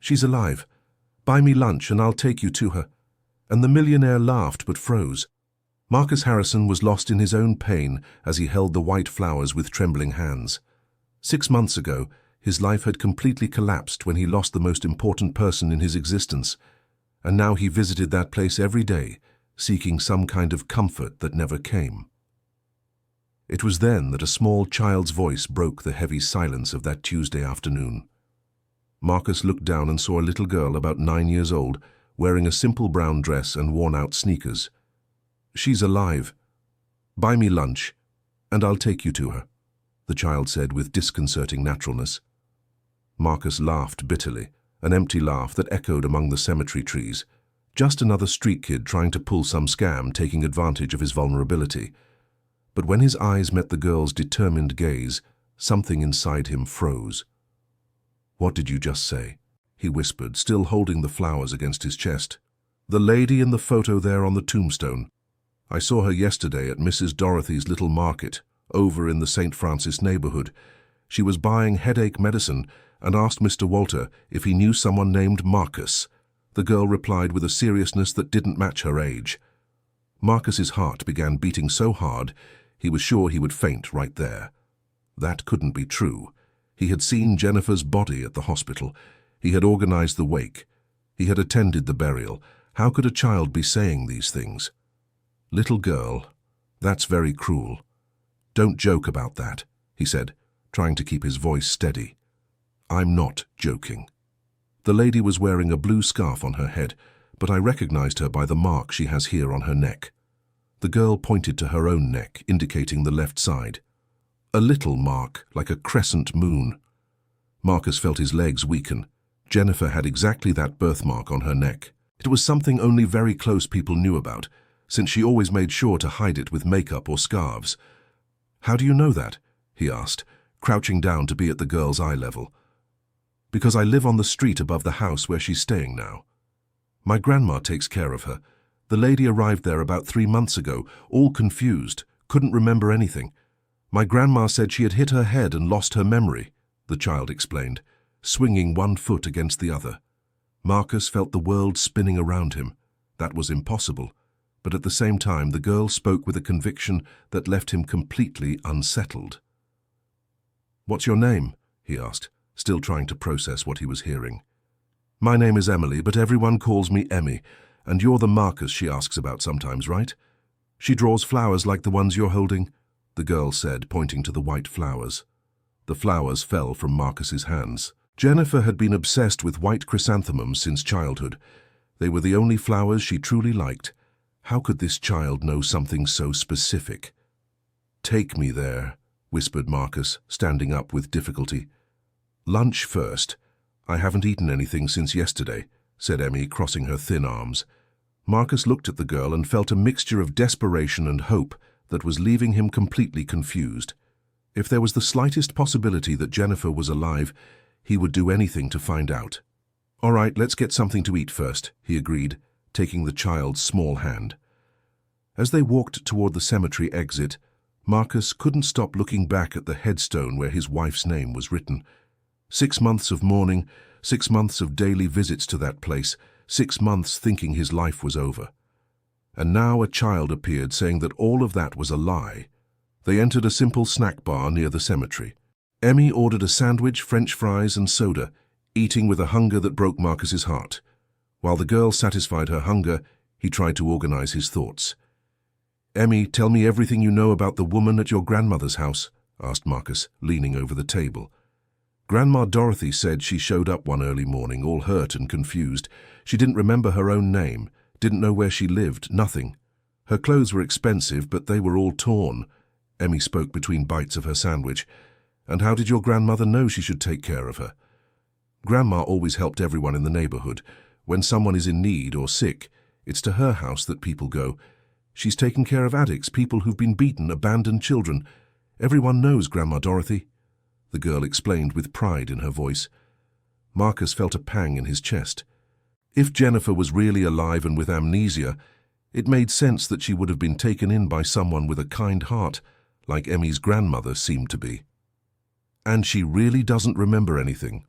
She's alive. Buy me lunch and I'll take you to her." And the millionaire laughed but froze. Marcus Harrison was lost in his own pain as he held the white flowers with trembling hands. 6 months ago, his life had completely collapsed when he lost the most important person in his existence, and now he visited that place every day, seeking some kind of comfort that never came. It was then that a small child's voice broke the heavy silence of that Tuesday afternoon. Marcus looked down and saw a little girl about 9 years old, wearing a simple brown dress and worn-out sneakers. "She's alive. Buy me lunch, and I'll take you to her," the child said with disconcerting naturalness. Marcus laughed bitterly, an empty laugh that echoed among the cemetery trees. Just another street kid trying to pull some scam, taking advantage of his vulnerability. But when his eyes met the girl's determined gaze, something inside him froze. "What did you just say?" he whispered, still holding the flowers against his chest. "The lady in the photo there on the tombstone. I saw her yesterday at Mrs. Dorothy's little market, over in the St. Francis neighborhood. She was buying headache medicine and asked Mr. Walter if he knew someone named Marcus." The girl replied with a seriousness that didn't match her age. Marcus's heart began beating so hard, he was sure he would faint right there. That couldn't be true. He had seen Jennifer's body at the hospital. He had organized the wake. He had attended the burial. How could a child be saying these things? "Little girl, that's very cruel. Don't joke about that," he said, trying to keep his voice steady. "I'm not joking." The lady was wearing a blue scarf on her head, but I recognized her by the mark she has here on her neck. The girl pointed to her own neck, indicating the left side. A little mark, like a crescent moon. Marcus felt his legs weaken. Jennifer had exactly that birthmark on her neck. It was something only very close people knew about, since she always made sure to hide it with makeup or scarves. "How do you know that?" he asked, crouching down to be at the girl's eye level. "Because I live on the street above the house where she's staying now. My grandma takes care of her. The lady arrived there about 3 months ago, all confused, couldn't remember anything. My grandma said she had hit her head and lost her memory," the child explained, swinging one foot against the other. Marcus felt the world spinning around him. That was impossible. But at the same time, the girl spoke with a conviction that left him completely unsettled. "What's your name?" he asked, still trying to process what he was hearing. "My name is Emily, but everyone calls me Emmy, and you're the Marcus she asks about sometimes, right? She draws flowers like the ones you're holding," the girl said, pointing to the white flowers. The flowers fell from Marcus's hands. Jennifer had been obsessed with white chrysanthemums since childhood. They were the only flowers she truly liked. How could this child know something so specific? "Take me there," whispered Marcus, standing up with difficulty. "Lunch first. I haven't eaten anything since yesterday," said Emmy, crossing her thin arms. Marcus looked at the girl and felt a mixture of desperation and hope that was leaving him completely confused. If there was the slightest possibility that Jennifer was alive, he would do anything to find out. "All right, let's get something to eat first," he agreed, taking the child's small hand. As they walked toward the cemetery exit, Marcus couldn't stop looking back at the headstone where his wife's name was written. 6 months of mourning, 6 months of daily visits to that place, 6 months thinking his life was over. And now a child appeared saying that all of that was a lie. They entered a simple snack bar near the cemetery. Emmy ordered a sandwich, French fries, and soda, eating with a hunger that broke Marcus's heart. While the girl satisfied her hunger, he tried to organize his thoughts. "Emmy, tell me everything you know about the woman at your grandmother's house," asked Marcus, leaning over the table. "Grandma Dorothy said she showed up one early morning, all hurt and confused. She didn't remember her own name, didn't know where she lived, nothing. Her clothes were expensive, but they were all torn." Emmy spoke between bites of her sandwich. "And how did your grandmother know she should take care of her?" "Grandma always helped everyone in the neighborhood. When someone is in need or sick, it's to her house that people go. She's taken care of addicts, people who've been beaten, abandoned children. Everyone knows Grandma Dorothy," the girl explained with pride in her voice. Marcus felt a pang in his chest. If Jennifer was really alive and with amnesia, it made sense that she would have been taken in by someone with a kind heart, like Emmy's grandmother seemed to be. And she really doesn't remember anything.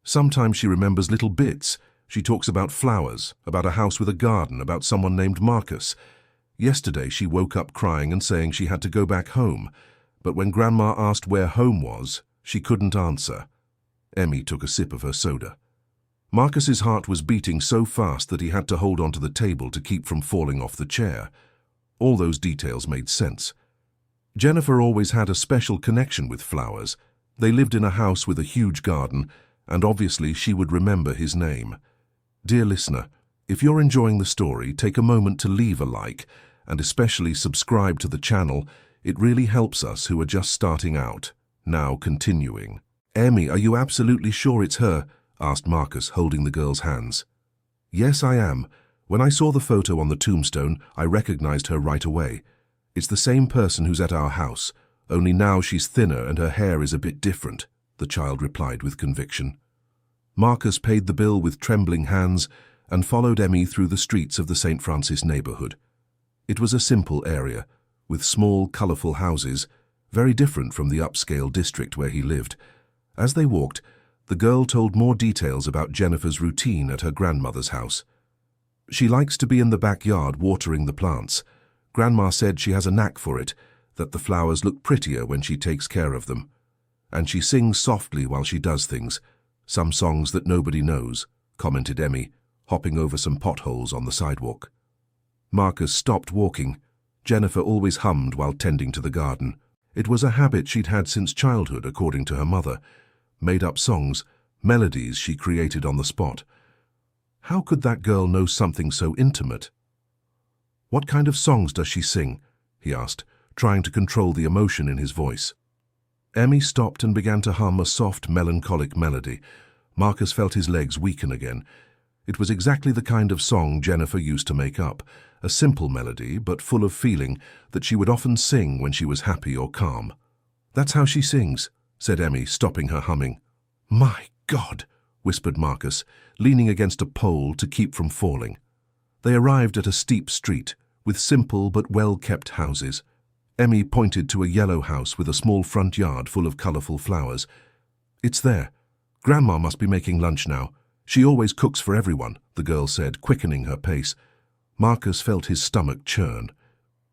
Sometimes she remembers little bits. She talks about flowers, about a house with a garden, about someone named Marcus. Yesterday she woke up crying and saying she had to go back home, but when Grandma asked where home was, she couldn't answer. Emmy took a sip of her soda. Marcus's heart was beating so fast that he had to hold onto the table to keep from falling off the chair. All those details made sense. Jennifer always had a special connection with flowers. They lived in a house with a huge garden, and obviously she would remember his name. Dear listener, if you're enjoying the story, take a moment to leave a like, and especially subscribe to the channel. It really helps us who are just starting out. Now continuing. Emmy, are you absolutely sure it's her? Asked Marcus, holding the girl's hands. Yes, I am. When I saw the photo on the tombstone, I recognized her right away. It's the same person who's at our house, only now she's thinner and her hair is a bit different, the child replied with conviction. Marcus paid the bill with trembling hands and followed Emmy through the streets of the St. Francis neighborhood. It was a simple area, with small, colorful houses, very different from the upscale district where he lived. As they walked, the girl told more details about Jennifer's routine at her grandmother's house. She likes to be in the backyard watering the plants. Grandma said she has a knack for it, that the flowers look prettier when she takes care of them. And she sings softly while she does things, some songs that nobody knows, commented Emmy, hopping over some potholes on the sidewalk. Marcus stopped walking. Jennifer always hummed while tending to the garden. It was a habit she'd had since childhood, according to her mother. Made-up songs, melodies she created on the spot. How could that girl know something so intimate? What kind of songs does she sing? He asked, trying to control the emotion in his voice. Emmy stopped and began to hum a soft, melancholic melody. Marcus felt his legs weaken again. It was exactly the kind of song Jennifer used to make up, a simple melody, but full of feeling, that she would often sing when she was happy or calm. That's how she sings, said Emmy, stopping her humming. My God, whispered Marcus, leaning against a pole to keep from falling. They arrived at a steep street, with simple but well-kept houses. Emmy pointed to a yellow house with a small front yard full of colorful flowers. It's there. Grandma must be making lunch now. She always cooks for everyone, the girl said, quickening her pace. Marcus felt his stomach churn.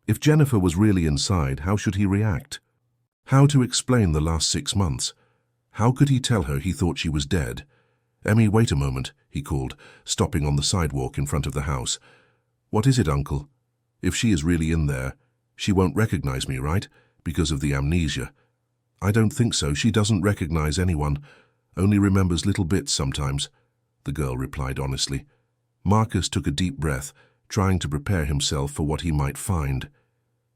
If Jennifer was really inside, how should he react? How to explain the last 6 months? How could he tell her he thought she was dead? Emmy, wait a moment, he called, stopping on the sidewalk in front of the house. What is it, Uncle? If she is really in there, she won't recognize me, right? Because of the amnesia. I don't think so. She doesn't recognize anyone, only remembers little bits sometimes, the girl replied honestly. Marcus took a deep breath, trying to prepare himself for what he might find.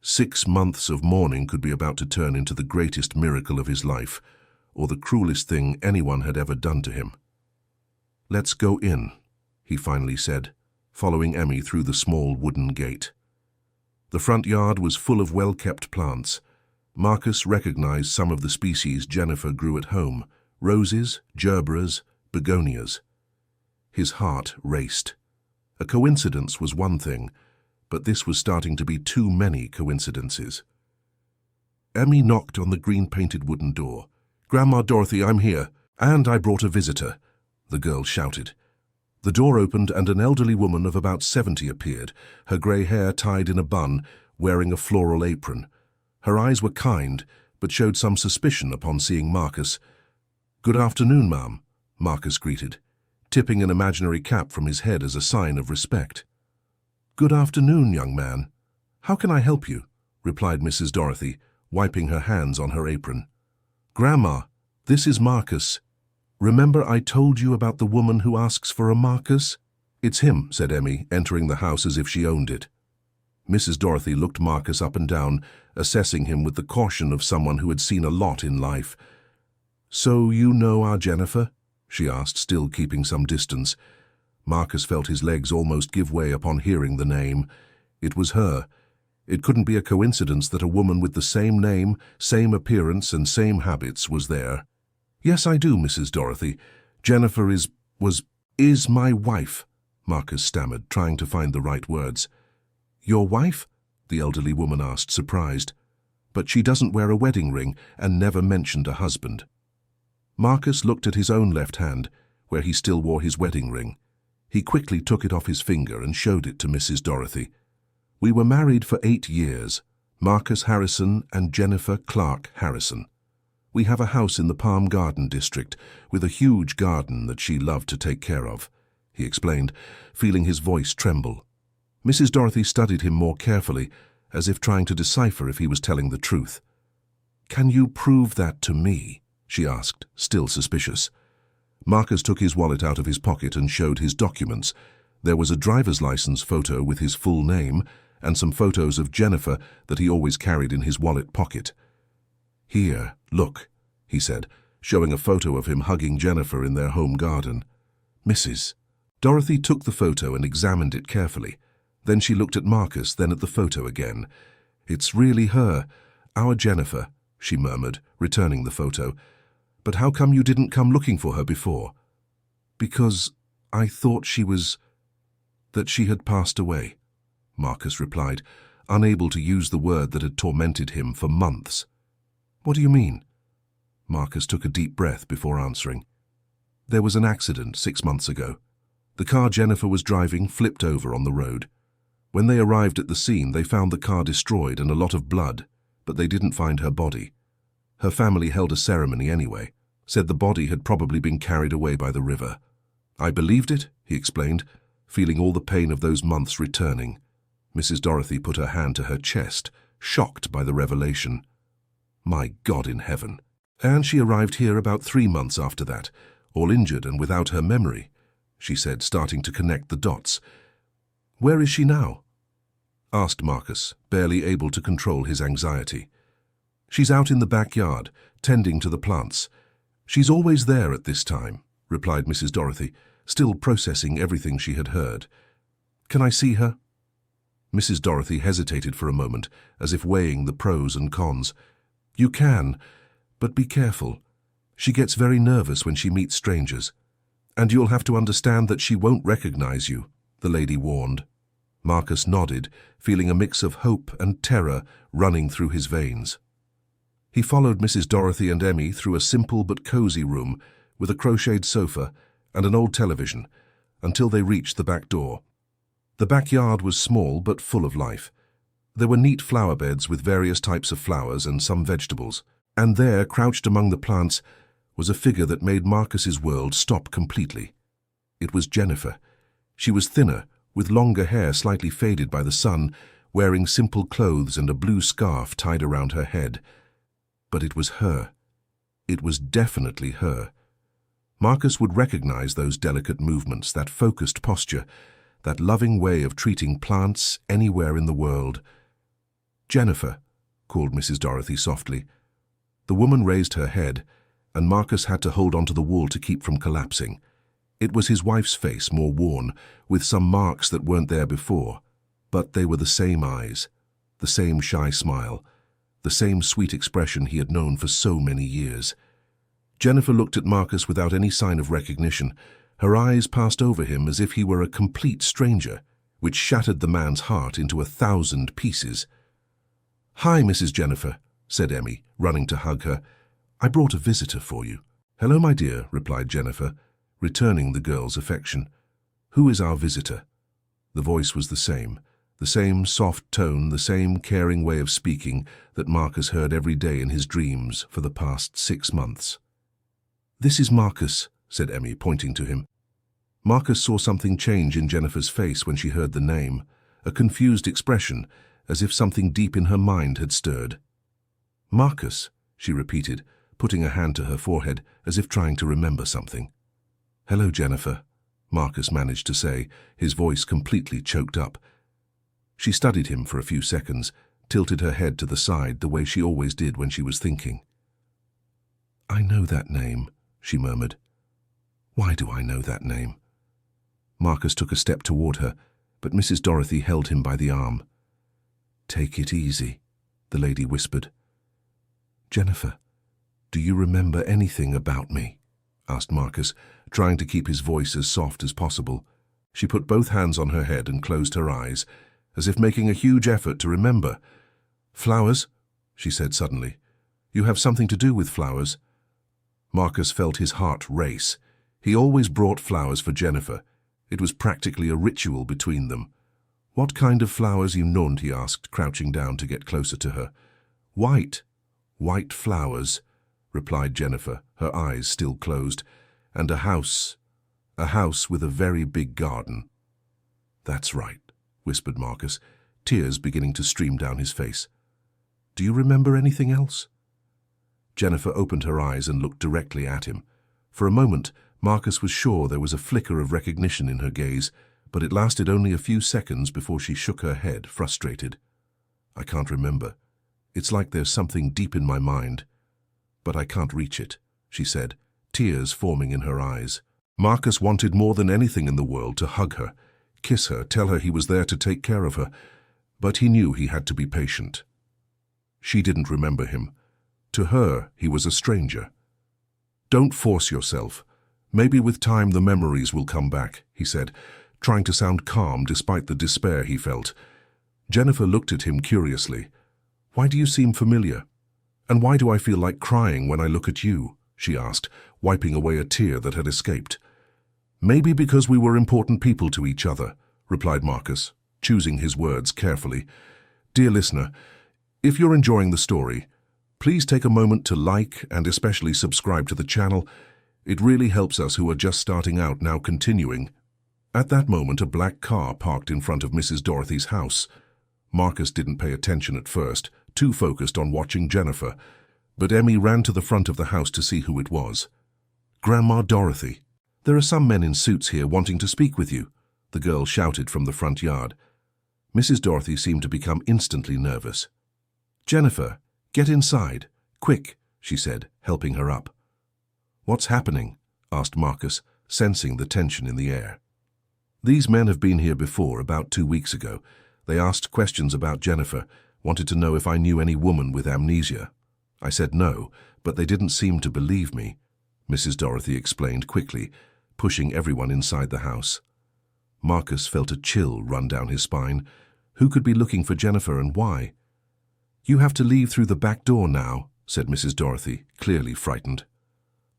6 months of mourning could be about to turn into the greatest miracle of his life, or the cruelest thing anyone had ever done to him. Let's go in, he finally said, following Emmy through the small wooden gate. The front yard was full of well-kept plants. Marcus recognized some of the species Jennifer grew at home: roses, gerberas, begonias. His heart raced. A coincidence was one thing, but this was starting to be too many coincidences. Emmy knocked on the green-painted wooden door. Grandma Dorothy, I'm here, and I brought a visitor, the girl shouted. The door opened and an elderly woman of about 70 appeared, her grey hair tied in a bun, wearing a floral apron. Her eyes were kind, but showed some suspicion upon seeing Marcus. Good afternoon, ma'am, Marcus greeted, tipping an imaginary cap from his head as a sign of respect. Good afternoon, young man. How can I help you? Replied Mrs. Dorothy, wiping her hands on her apron. Grandma, this is Marcus. Remember I told you about the woman who asks for a Marcus? It's him, said Emmy, entering the house as if she owned it. Mrs. Dorothy looked Marcus up and down, assessing him with the caution of someone who had seen a lot in life. So you know our Jennifer? She asked, still keeping some distance. Marcus felt his legs almost give way upon hearing the name. It was her. It couldn't be a coincidence that a woman with the same name, same appearance, and same habits was there. Yes, I do, Mrs. Dorothy. Jennifer is my wife, Marcus stammered, trying to find the right words. Your wife? The elderly woman asked, surprised. But she doesn't wear a wedding ring and never mentioned a husband. Marcus looked at his own left hand. where he still wore his wedding ring. He quickly took it off his finger and showed it to Mrs. Dorothy. "We were married for 8 years, Marcus Harrison and Jennifer Clark Harrison. We have a house in the Palm Garden district with a huge garden that she loved to take care of," he explained, feeling his voice tremble. Mrs. Dorothy studied him more carefully, as if trying to decipher if he was telling the truth. "Can you prove that to me?" she asked, still suspicious. Marcus took his wallet out of his pocket and showed his documents. There was a driver's license photo with his full name and some photos of Jennifer that he always carried in his wallet pocket. "Here, look," he said, showing a photo of him hugging Jennifer in their home garden. "Mrs." Dorothy took the photo and examined it carefully. Then she looked at Marcus, then at the photo again. "It's really her, our Jennifer," she murmured, returning the photo. "But how come you didn't come looking for her before?" "Because I thought that she had passed away," Marcus replied, unable to use the word that had tormented him for months. "What do you mean?" Marcus took a deep breath before answering. "There was an accident 6 months ago. The car Jennifer was driving flipped over on the road. When they arrived at the scene, they found the car destroyed and a lot of blood, but they didn't find her body. Her family held a ceremony anyway, said the body had probably been carried away by the river. I believed it," he explained, feeling all the pain of those months returning. Mrs. Dorothy put her hand to her chest, shocked by the revelation. "My God in heaven." "And she arrived here about 3 months after that, all injured and without her memory," she said, starting to connect the dots. "Where is she now?" asked Marcus, barely able to control his anxiety. "She's out in the backyard, tending to the plants. She's always there at this time," replied Mrs. Dorothy, still processing everything she had heard. "Can I see her?" Mrs. Dorothy hesitated for a moment, as if weighing the pros and cons. "You can, but be careful. She gets very nervous when she meets strangers. And you'll have to understand that she won't recognize you," the lady warned. Marcus nodded, feeling a mix of hope and terror running through his veins. He followed Mrs. Dorothy and Emmy through a simple but cozy room with a crocheted sofa and an old television until they reached the back door. The backyard was small but full of life. There were neat flower beds with various types of flowers and some vegetables, and there, crouched among the plants, was a figure that made Marcus's world stop completely. It was Jennifer. She was thinner, with longer hair slightly faded by the sun, wearing simple clothes and a blue scarf tied around her head. But it was her. It was definitely her. Marcus would recognize those delicate movements, that focused posture, that loving way of treating plants anywhere in the world. "Jennifer," called Mrs. Dorothy softly. The woman raised her head, and Marcus had to hold onto the wall to keep from collapsing. It was his wife's face, more worn, with some marks that weren't there before, but they were the same eyes, the same shy smile, the same sweet expression he had known for so many years. Jennifer looked at Marcus without any sign of recognition. Her eyes passed over him as if he were a complete stranger, which shattered the man's heart into 1,000 pieces. "Hi, Mrs. Jennifer," said Emmy, running to hug her. "I brought a visitor for you." "Hello, my dear," replied Jennifer, returning the girl's affection. "Who is our visitor?" The voice was the same soft tone, the same caring way of speaking that Marcus heard every day in his dreams for the past 6 months. "This is Marcus," said Emmy, pointing to him. Marcus saw something change in Jennifer's face when she heard the name, a confused expression, as if something deep in her mind had stirred. "Marcus," she repeated, putting a hand to her forehead as if trying to remember something. "Hello, Jennifer," Marcus managed to say, his voice completely choked up. She studied him for a few seconds, tilted her head to the side the way she always did when she was thinking. "I know that name," she murmured. "Why do I know that name?" Marcus took a step toward her, but Mrs. Dorothy held him by the arm. "Take it easy," the lady whispered. "Jennifer, do you remember anything about me?" asked Marcus, trying to keep his voice as soft as possible. She put both hands on her head and closed her eyes, as if making a huge effort to remember. "Flowers," she said suddenly. "You have something to do with flowers." Marcus felt his heart race. He always brought flowers for Jennifer. It was practically a ritual between them. "What kind of flowers you nunned?" he asked, crouching down to get closer to her. "White. White flowers," replied Jennifer, her eyes still closed. "And a house with a very big garden." "That's right," whispered Marcus, tears beginning to stream down his face. "Do you remember anything else?" Jennifer opened her eyes and looked directly at him. For a moment, Marcus was sure there was a flicker of recognition in her gaze, but it lasted only a few seconds before she shook her head, frustrated. "I can't remember. It's like there's something deep in my mind, but I can't reach it," she said, tears forming in her eyes. Marcus wanted more than anything in the world to hug her, kiss her, tell her he was there to take care of her, but he knew he had to be patient. She didn't remember him. To her, he was a stranger. "Don't force yourself. Maybe with time the memories will come back," he said, trying to sound calm despite the despair he felt. Jennifer looked at him curiously. "Why do you seem familiar? And why do I feel like crying when I look at you?" she asked, wiping away a tear that had escaped. "Maybe because we were important people to each other," replied Marcus, choosing his words carefully. "Dear listener, if you're enjoying the story, please take a moment to like and especially subscribe to the channel. It really helps us who are just starting out now continuing." At that moment, a black car parked in front of Mrs. Dorothy's house. Marcus didn't pay attention at first, too focused on watching Jennifer, but Emmy ran to the front of the house to see who it was. "Grandma Dorothy, there are some men in suits here wanting to speak with you," the girl shouted from the front yard. Mrs. Dorothy seemed to become instantly nervous. "Jennifer, get inside, quick," she said, helping her up. "What's happening?" asked Marcus, sensing the tension in the air. "These men have been here before, about 2 weeks ago. They asked questions about Jennifer, wanted to know if I knew any woman with amnesia. I said no, but they didn't seem to believe me," Mrs. Dorothy explained quickly, pushing everyone inside the house. Marcus felt a chill run down his spine. Who could be looking for Jennifer and why? "You have to leave through the back door now," said Mrs. Dorothy, clearly frightened.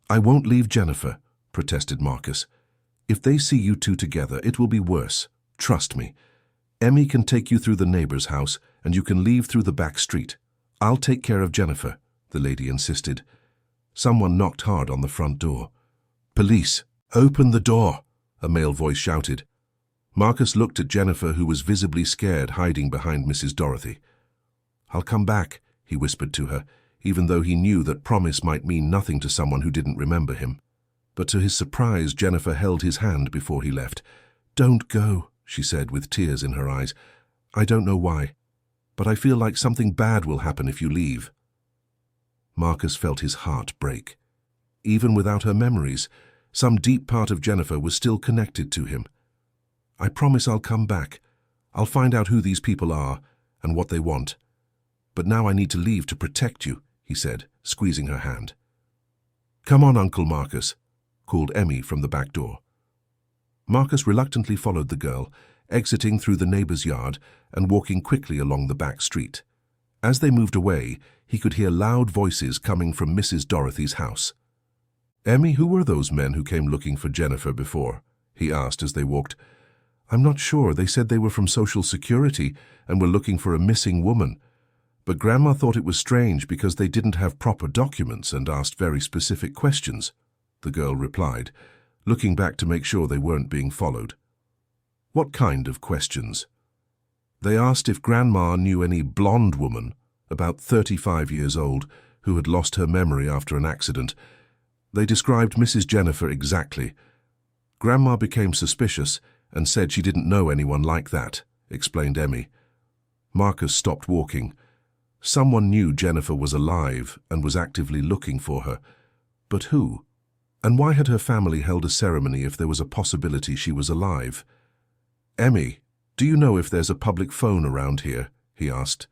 "I won't leave Jennifer," protested Marcus. "If they see you two together, it will be worse. Trust me. Emmy can take you through the neighbor's house, and you can leave through the back street. I'll take care of Jennifer," the lady insisted. Someone knocked hard on the front door. "Police, open the door," a male voice shouted. Marcus looked at Jennifer, who was visibly scared, hiding behind Mrs. Dorothy. "I'll come back," he whispered to her, even though he knew that promise might mean nothing to someone who didn't remember him. But to his surprise, Jennifer held his hand before he left. "Don't go," she said with tears in her eyes. "I don't know why, but I feel like something bad will happen if you leave." Marcus felt his heart break. Even without her memories, some deep part of Jennifer was still connected to him. "I promise I'll come back. I'll find out who these people are and what they want. But now I need to leave to protect you," he said, squeezing her hand. "Come on, Uncle Marcus," called Emmy from the back door. Marcus reluctantly followed the girl, exiting through the neighbor's yard and walking quickly along the back street. As they moved away, he could hear loud voices coming from Mrs. Dorothy's house. "Emmy, who were those men who came looking for Jennifer before?" he asked as they walked. "I'm not sure. They said they were from Social Security and were looking for a missing woman. But Grandma thought it was strange because they didn't have proper documents and asked very specific questions," the girl replied, looking back to make sure they weren't being followed. "What kind of questions?" "They asked if Grandma knew any blonde woman, about 35 years old, who had lost her memory after an accident. They described Mrs. Jennifer exactly. Grandma became suspicious and said she didn't know anyone like that," explained Emmy. Marcus stopped walking. Someone knew Jennifer was alive and was actively looking for her. But who? And why had her family held a ceremony if there was a possibility she was alive? "Emmy, do you know if there's a public phone around here?" he asked.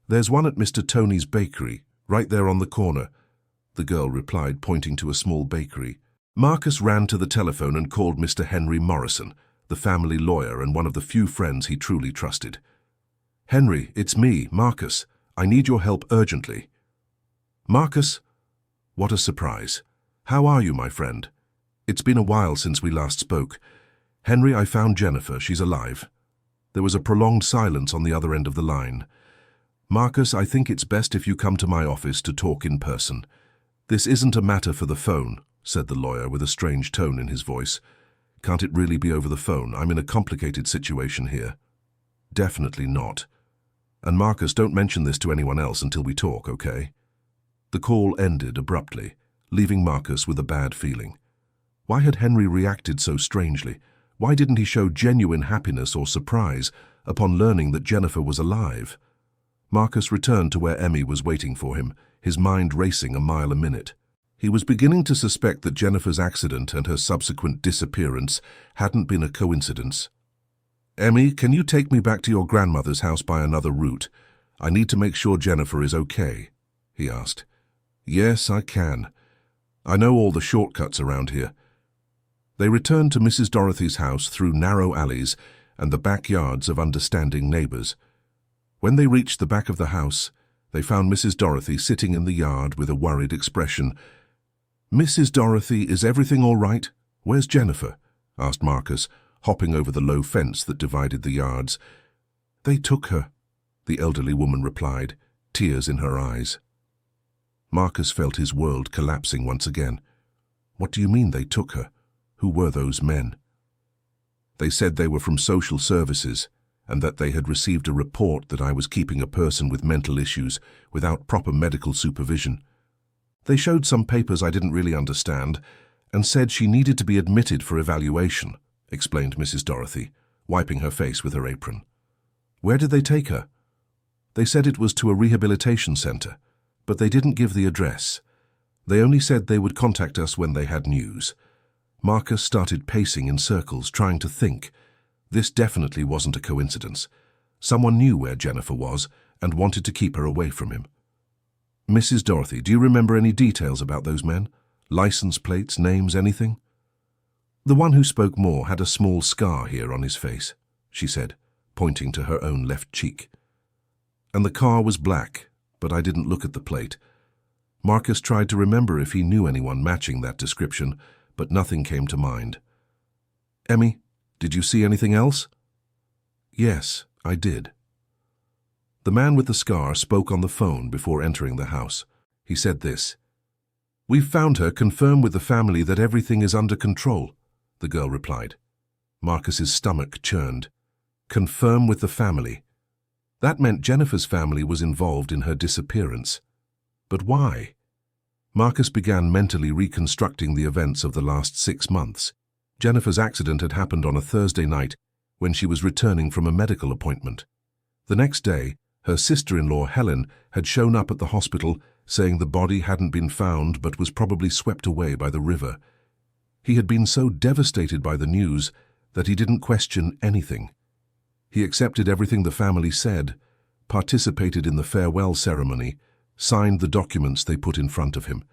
"There's one at Mr. Tony's bakery, right there on the corner," the girl replied, pointing to a small bakery. Marcus ran to the telephone and called Mr. Henry Morrison, the family lawyer and one of the few friends he truly trusted. "Henry, it's me, Marcus. I need your help urgently." "Marcus? What a surprise. How are you, my friend?" It's been a while since we last spoke. Henry, I found Jennifer. She's alive. There was a prolonged silence on the other end of the line. Marcus, I think it's best if you come to my office to talk in person. This isn't a matter for the phone, said the lawyer with a strange tone in his voice. Can't it really be over the phone? I'm in a complicated situation here. Definitely not. And Marcus, don't mention this to anyone else until we talk, okay? The call ended abruptly, leaving Marcus with a bad feeling. Why had Henry reacted so strangely? Why didn't he show genuine happiness or surprise upon learning that Jennifer was alive? Marcus returned to where Emmy was waiting for him, his mind racing a mile a minute. He was beginning to suspect that Jennifer's accident and her subsequent disappearance hadn't been a coincidence. Emmy, can you take me back to your grandmother's house by another route? I need to make sure Jennifer is okay, he asked. Yes, I can. I know all the shortcuts around here. They returned to Mrs. Dorothy's house through narrow alleys and the backyards of understanding neighbors. When they reached the back of the house, they found Mrs. Dorothy sitting in the yard with a worried expression. Mrs. Dorothy, is everything all right? Where's Jennifer? Asked Marcus, hopping over the low fence that divided the yards. They took her, the elderly woman replied, tears in her eyes. Marcus felt his world collapsing once again. What do you mean they took her? Who were those men? They said they were from social services, and that they had received a report that I was keeping a person with mental issues without proper medical supervision. They showed some papers I didn't really understand and said she needed to be admitted for evaluation, explained Mrs. Dorothy, wiping her face with her apron. Where did they take her? They said it was to a rehabilitation center, but they didn't give the address. They only said they would contact us when they had news. Marcus started pacing in circles, trying to think. This definitely wasn't a coincidence. Someone knew where Jennifer was and wanted to keep her away from him. Mrs. Dorothy, do you remember any details about those men? License plates, names, anything? The one who spoke more had a small scar here on his face, she said, pointing to her own left cheek. And the car was black, but I didn't look at the plate. Marcus tried to remember if he knew anyone matching that description, but nothing came to mind. Emmy, did you see anything else? Yes, I did. The man with the scar spoke on the phone before entering the house. He said this. We've found her. Confirm with the family that everything is under control, the girl replied. Marcus's stomach churned. Confirm with the family. That meant Jennifer's family was involved in her disappearance. But why? Marcus began mentally reconstructing the events of the last 6 months. Jennifer's accident had happened on a Thursday night when she was returning from a medical appointment. The next day, her sister-in-law Helen had shown up at the hospital saying the body hadn't been found but was probably swept away by the river. He had been so devastated by the news that he didn't question anything. He accepted everything the family said, participated in the farewell ceremony, signed the documents they put in front of him.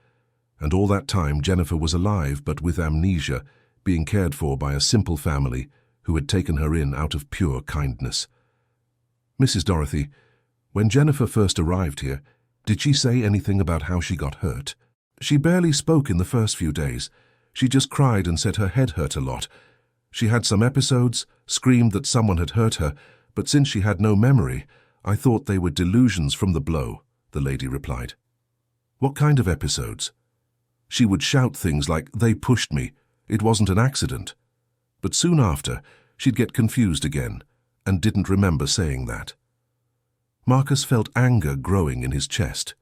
And all that time Jennifer was alive but with amnesia, being cared for by a simple family who had taken her in out of pure kindness. Mrs. Dorothy, when Jennifer first arrived here, did she say anything about how she got hurt? She barely spoke in the first few days. She just cried and said her head hurt a lot. She had some episodes, screamed that someone had hurt her, but since she had no memory, I thought they were delusions from the blow, the lady replied. What kind of episodes? She would shout things like, they pushed me, it wasn't an accident. But soon after, she'd get confused again, and didn't remember saying that. Marcus felt anger growing in his chest.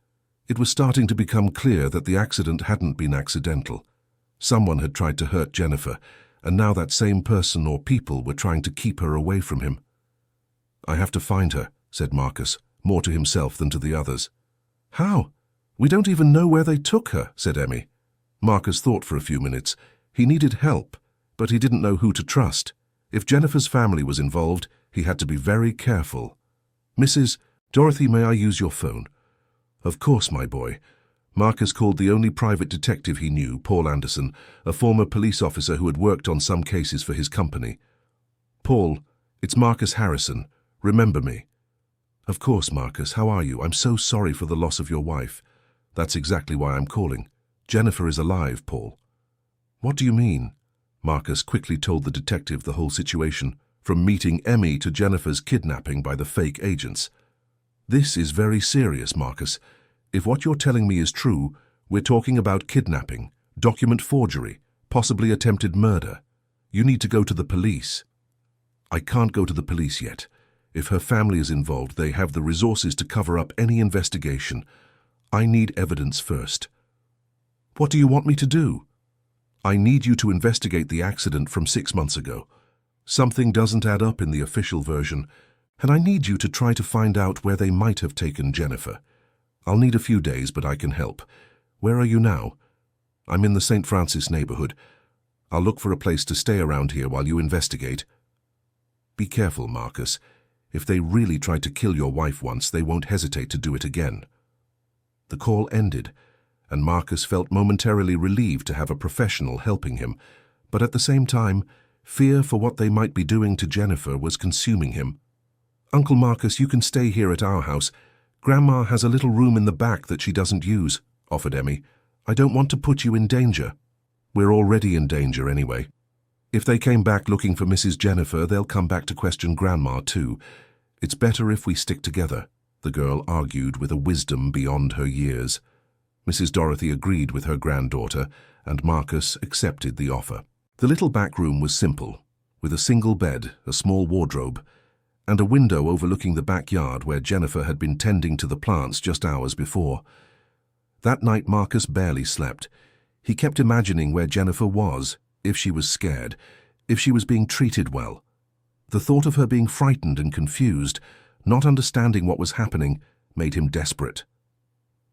It was starting to become clear that the accident hadn't been accidental. Someone had tried to hurt Jennifer, and now that same person or people were trying to keep her away from him. I have to find her, said Marcus, more to himself than to the others. How? We don't even know where they took her, said Emmy. Marcus thought for a few minutes. He needed help, but he didn't know who to trust. If Jennifer's family was involved, he had to be very careful. Mrs. Dorothy, may I use your phone? Of course, my boy. Marcus called the only private detective he knew, Paul Anderson, a former police officer who had worked on some cases for his company. Paul, it's Marcus Harrison. Remember me? Of course, Marcus. How are you? I'm so sorry for the loss of your wife. That's exactly why I'm calling. Jennifer is alive, Paul. What do you mean? Marcus quickly told the detective the whole situation, from meeting Emmy to Jennifer's kidnapping by the fake agents. This is very serious, Marcus. If what you're telling me is true, we're talking about kidnapping, document forgery, possibly attempted murder. You need to go to the police. I can't go to the police yet. If her family is involved, they have the resources to cover up any investigation. I need evidence first. What do you want me to do? I need you to investigate the accident from 6 months ago. Something doesn't add up in the official version, and I need you to try to find out where they might have taken Jennifer. I'll need a few days, but I can help. Where are you now? I'm in the St. Francis neighborhood. I'll look for a place to stay around here while you investigate. Be careful, Marcus. If they really tried to kill your wife once, they won't hesitate to do it again. The call ended, and Marcus felt momentarily relieved to have a professional helping him, but at the same time, fear for what they might be doing to Jennifer was consuming him. Uncle Marcus, you can stay here at our house. Grandma has a little room in the back that she doesn't use, offered Emmy. I don't want to put you in danger. We're already in danger anyway. If they came back looking for Mrs. Jennifer, they'll come back to question Grandma too. It's better if we stick together, the girl argued with a wisdom beyond her years. Mrs. Dorothy agreed with her granddaughter, and Marcus accepted the offer. The little back room was simple, with a single bed, a small wardrobe, and a window overlooking the backyard where Jennifer had been tending to the plants just hours before. That night Marcus barely slept. He kept imagining where Jennifer was, if she was scared, if she was being treated well. The thought of her being frightened and confused, not understanding what was happening, made him desperate.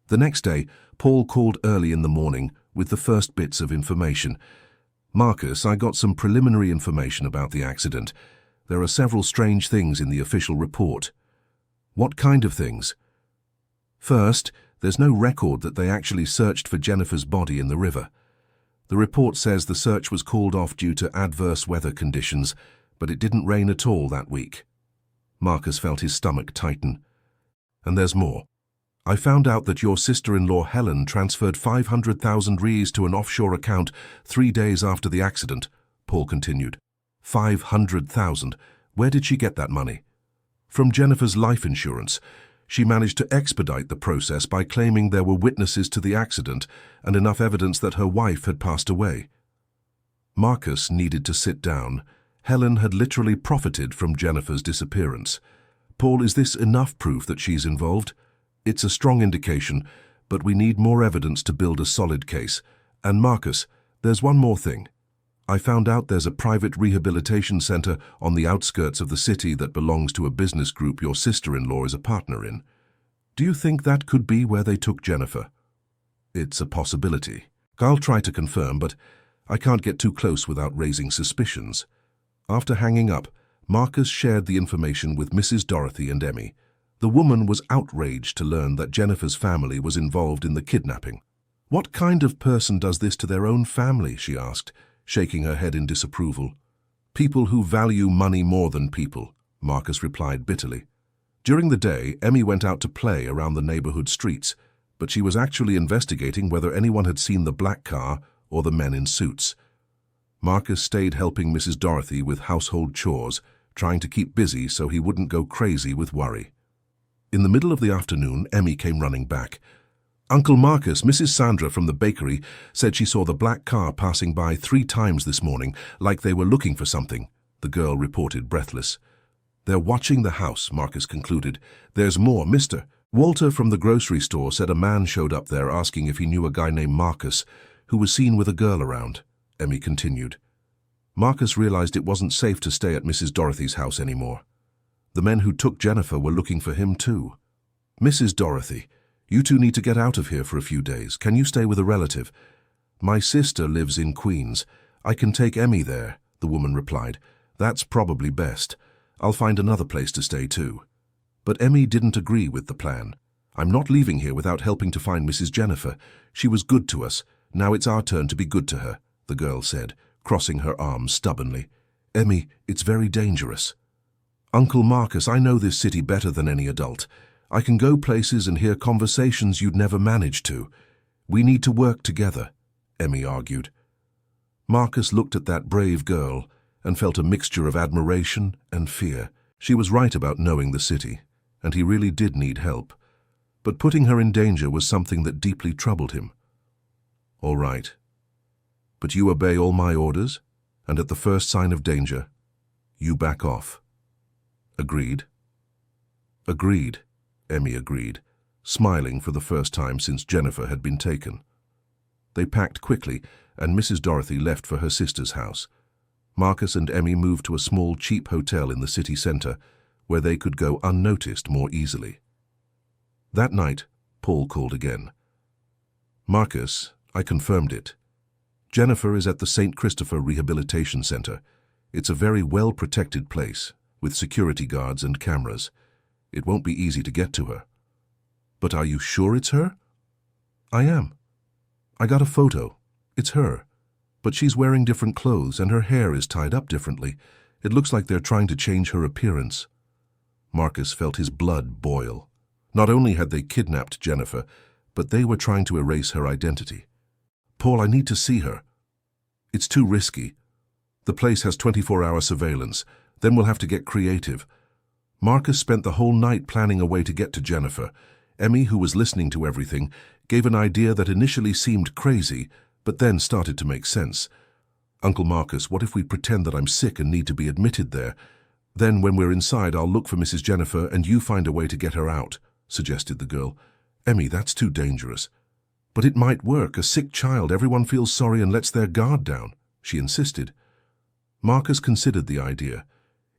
The next day, Paul called early in the morning with the first bits of information. Marcus, I got some preliminary information about the accident. There are several strange things in the official report. What kind of things? First, there's no record that they actually searched for Jennifer's body in the river. The report says the search was called off due to adverse weather conditions, but it didn't rain at all that week. Marcus felt his stomach tighten. And there's more. I found out that your sister-in-law Helen transferred 500,000 Rs to an offshore account 3 days after the accident, Paul continued. 500,000. Where did she get that money? From Jennifer's life insurance. She managed to expedite the process by claiming there were witnesses to the accident and enough evidence that her wife had passed away. Marcus needed to sit down. Helen had literally profited from Jennifer's disappearance. Paul, is this enough proof that she's involved? It's a strong indication, but we need more evidence to build a solid case. And Marcus, there's one more thing. I found out there's a private rehabilitation center on the outskirts of the city that belongs to a business group your sister-in-law is a partner in. Do you think that could be where they took Jennifer? It's a possibility. I'll try to confirm, but I can't get too close without raising suspicions. After hanging up, Marcus shared the information with Mrs. Dorothy and Emmy. The woman was outraged to learn that Jennifer's family was involved in the kidnapping. What kind of person does this to their own family, she asked, shaking her head in disapproval. People who value money more than people, Marcus replied bitterly. During the day, Emmy went out to play around the neighborhood streets, but she was actually investigating whether anyone had seen the black car or the men in suits. Marcus stayed helping Mrs. Dorothy with household chores, trying to keep busy so he wouldn't go crazy with worry. In the middle of the afternoon, Emmy came running back. Uncle Marcus, Mrs. Sandra from the bakery said she saw the black car passing by 3 times this morning, like they were looking for something, the girl reported breathless. They're watching the house, Marcus concluded. There's more, Mr. Walter from the grocery store said a man showed up there asking if he knew a guy named Marcus, who was seen with a girl around, Emmy continued. Marcus realized it wasn't safe to stay at Mrs. Dorothy's house anymore. The men who took Jennifer were looking for him too. Mrs. Dorothy, you two need to get out of here for a few days. Can you stay with a relative? My sister lives in Queens. I can take Emmy there, the woman replied. That's probably best. I'll find another place to stay too. But Emmy didn't agree with the plan. I'm not leaving here without helping to find Mrs. Jennifer. She was good to us. Now it's our turn to be good to her, the girl said, crossing her arms stubbornly. Emmy, it's very dangerous. Uncle Marcus, I know this city better than any adult. I can go places and hear conversations you'd never manage to. We need to work together, Emmy argued. Marcus looked at that brave girl and felt a mixture of admiration and fear. She was right about knowing the city, and he really did need help. But putting her in danger was something that deeply troubled him. "All right. But you obey all my orders, and at the first sign of danger, you back off. Agreed?" "Agreed," Emmy agreed, smiling for the first time since Jennifer had been taken. They packed quickly, and Mrs. Dorothy left for her sister's house. Marcus and Emmy moved to a small, cheap hotel in the city center, where they could go unnoticed more easily. That night, Paul called again. "Marcus, I confirmed it. Jennifer is at the St. Christopher Rehabilitation Center. It's a very well-protected place, with security guards and cameras. It won't be easy to get to her." "But are you sure it's her?" "I am. I got a photo. It's her. But she's wearing different clothes and her hair is tied up differently. It looks like they're trying to change her appearance." Marcus felt his blood boil. Not only had they kidnapped Jennifer, but they were trying to erase her identity. "Paul, I need to see her." "It's too risky. The place has 24-hour surveillance. Then we'll have to get creative." Marcus spent the whole night planning a way to get to Jennifer. Emmy, who was listening to everything, gave an idea that initially seemed crazy, but then started to make sense. "Uncle Marcus, what if we pretend that I'm sick and need to be admitted there? Then when we're inside, I'll look for Mrs. Jennifer and you find a way to get her out," suggested the girl. "Emmy, that's too dangerous." "But it might work. A sick child, everyone feels sorry and lets their guard down," she insisted. Marcus considered the idea.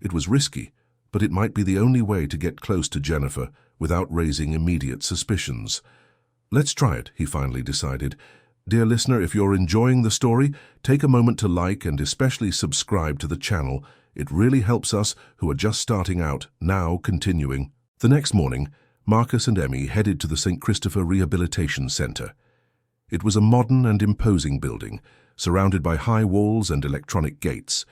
It was risky, but it might be the only way to get close to Jennifer without raising immediate suspicions. "Let's try it," he finally decided. Dear listener, if you're enjoying the story, take a moment to like and especially subscribe to the channel. It really helps us who are just starting out, now continuing. The next morning, Marcus and Emmy headed to the St. Christopher Rehabilitation Center. It was a modern and imposing building, surrounded by high walls and electronic gates.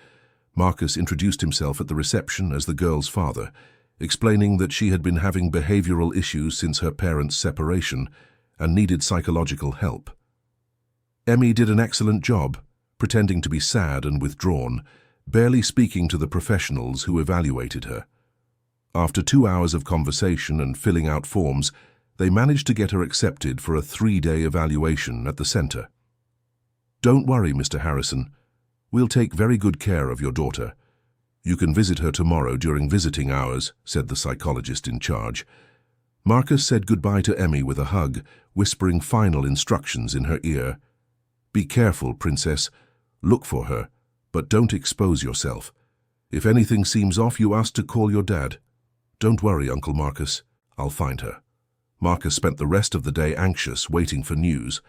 Marcus introduced himself at the reception as the girl's father, explaining that she had been having behavioral issues since her parents' separation and needed psychological help. Emmy did an excellent job, pretending to be sad and withdrawn, barely speaking to the professionals who evaluated her. After 2 hours of conversation and filling out forms, they managed to get her accepted for a 3-day evaluation at the center. "Don't worry, Mr. Harrison. We'll take very good care of your daughter. You can visit her tomorrow during visiting hours," said the psychologist in charge. Marcus said goodbye to Emmy with a hug, whispering final instructions in her ear. "Be careful, Princess. Look for her, but don't expose yourself. If anything seems off, you ask to call your dad. Don't worry, Uncle Marcus. I'll find her." Marcus spent the rest of the day anxious, waiting for news.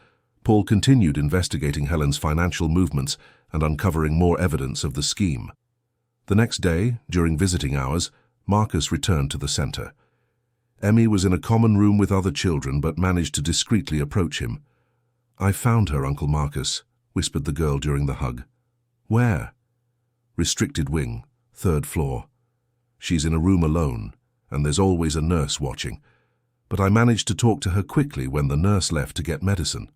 Paul continued investigating Helen's financial movements and uncovering more evidence of the scheme. The next day, during visiting hours, Marcus returned to the center. Emmy was in a common room with other children but managed to discreetly approach him. "I found her, Uncle Marcus," whispered the girl during the hug. "Where?" "Restricted wing, 3rd floor. She's in a room alone, and there's always a nurse watching. But I managed to talk to her quickly when the nurse left to get medicine."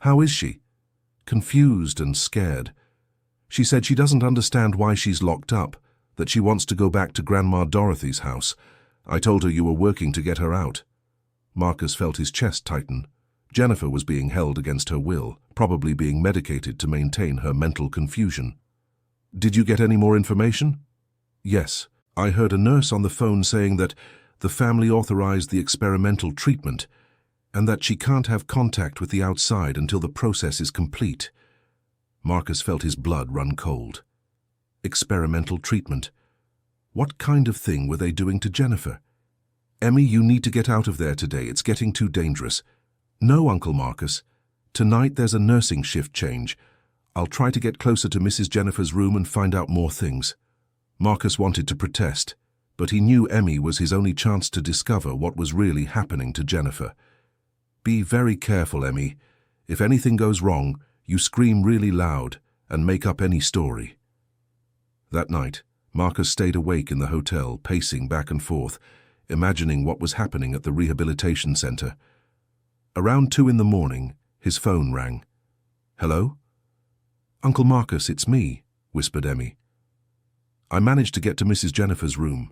"How is she?" "Confused and scared. She said she doesn't understand why she's locked up, that she wants to go back to Grandma Dorothy's house. I told her you were working to get her out." Marcus felt his chest tighten. Jennifer was being held against her will, probably being medicated to maintain her mental confusion. "Did you get any more information?" "Yes. I heard a nurse on the phone saying that the family authorized the experimental treatment and that she can't have contact with the outside until the process is complete." Marcus felt his blood run cold. Experimental treatment. What kind of thing were they doing to Jennifer? "Emmy, you need to get out of there today. It's getting too dangerous." "No, Uncle Marcus. Tonight there's a nursing shift change. I'll try to get closer to Mrs. Jennifer's room and find out more things." Marcus wanted to protest, but he knew Emmy was his only chance to discover what was really happening to Jennifer. "Be very careful, Emmy. If anything goes wrong, you scream really loud and make up any story." That night, Marcus stayed awake in the hotel, pacing back and forth, imagining what was happening at the rehabilitation center. Around 2 in the morning, his phone rang. "Hello?" "Uncle Marcus, it's me," whispered Emmy. "I managed to get to Mrs. Jennifer's room."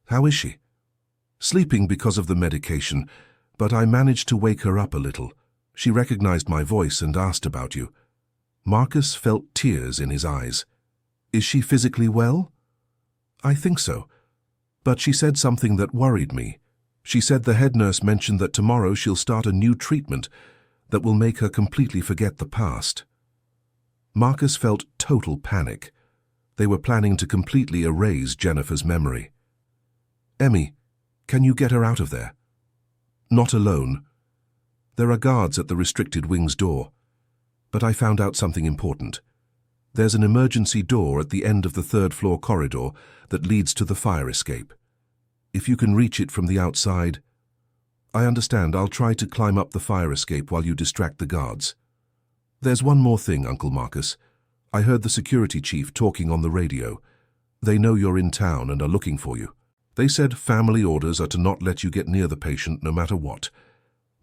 "How is she?" "Sleeping because of the medication, but I managed to wake her up a little. She recognized my voice and asked about you." Marcus felt tears in his eyes. "Is she physically well?" "I think so. But she said something that worried me. She said the head nurse mentioned that tomorrow she'll start a new treatment that will make her completely forget the past." Marcus felt total panic. They were planning to completely erase Jennifer's memory. "Emmy, can you get her out of there?" "Not alone. There are guards at the restricted wing's door. But I found out something important. There's an emergency door at the end of the third-floor corridor that leads to the fire escape. If you can reach it from the outside—" "I understand. I'll try to climb up the fire escape while you distract the guards." "There's one more thing, Uncle Marcus. I heard the security chief talking on the radio. They know you're in town and are looking for you. They said family orders are to not let you get near the patient no matter what."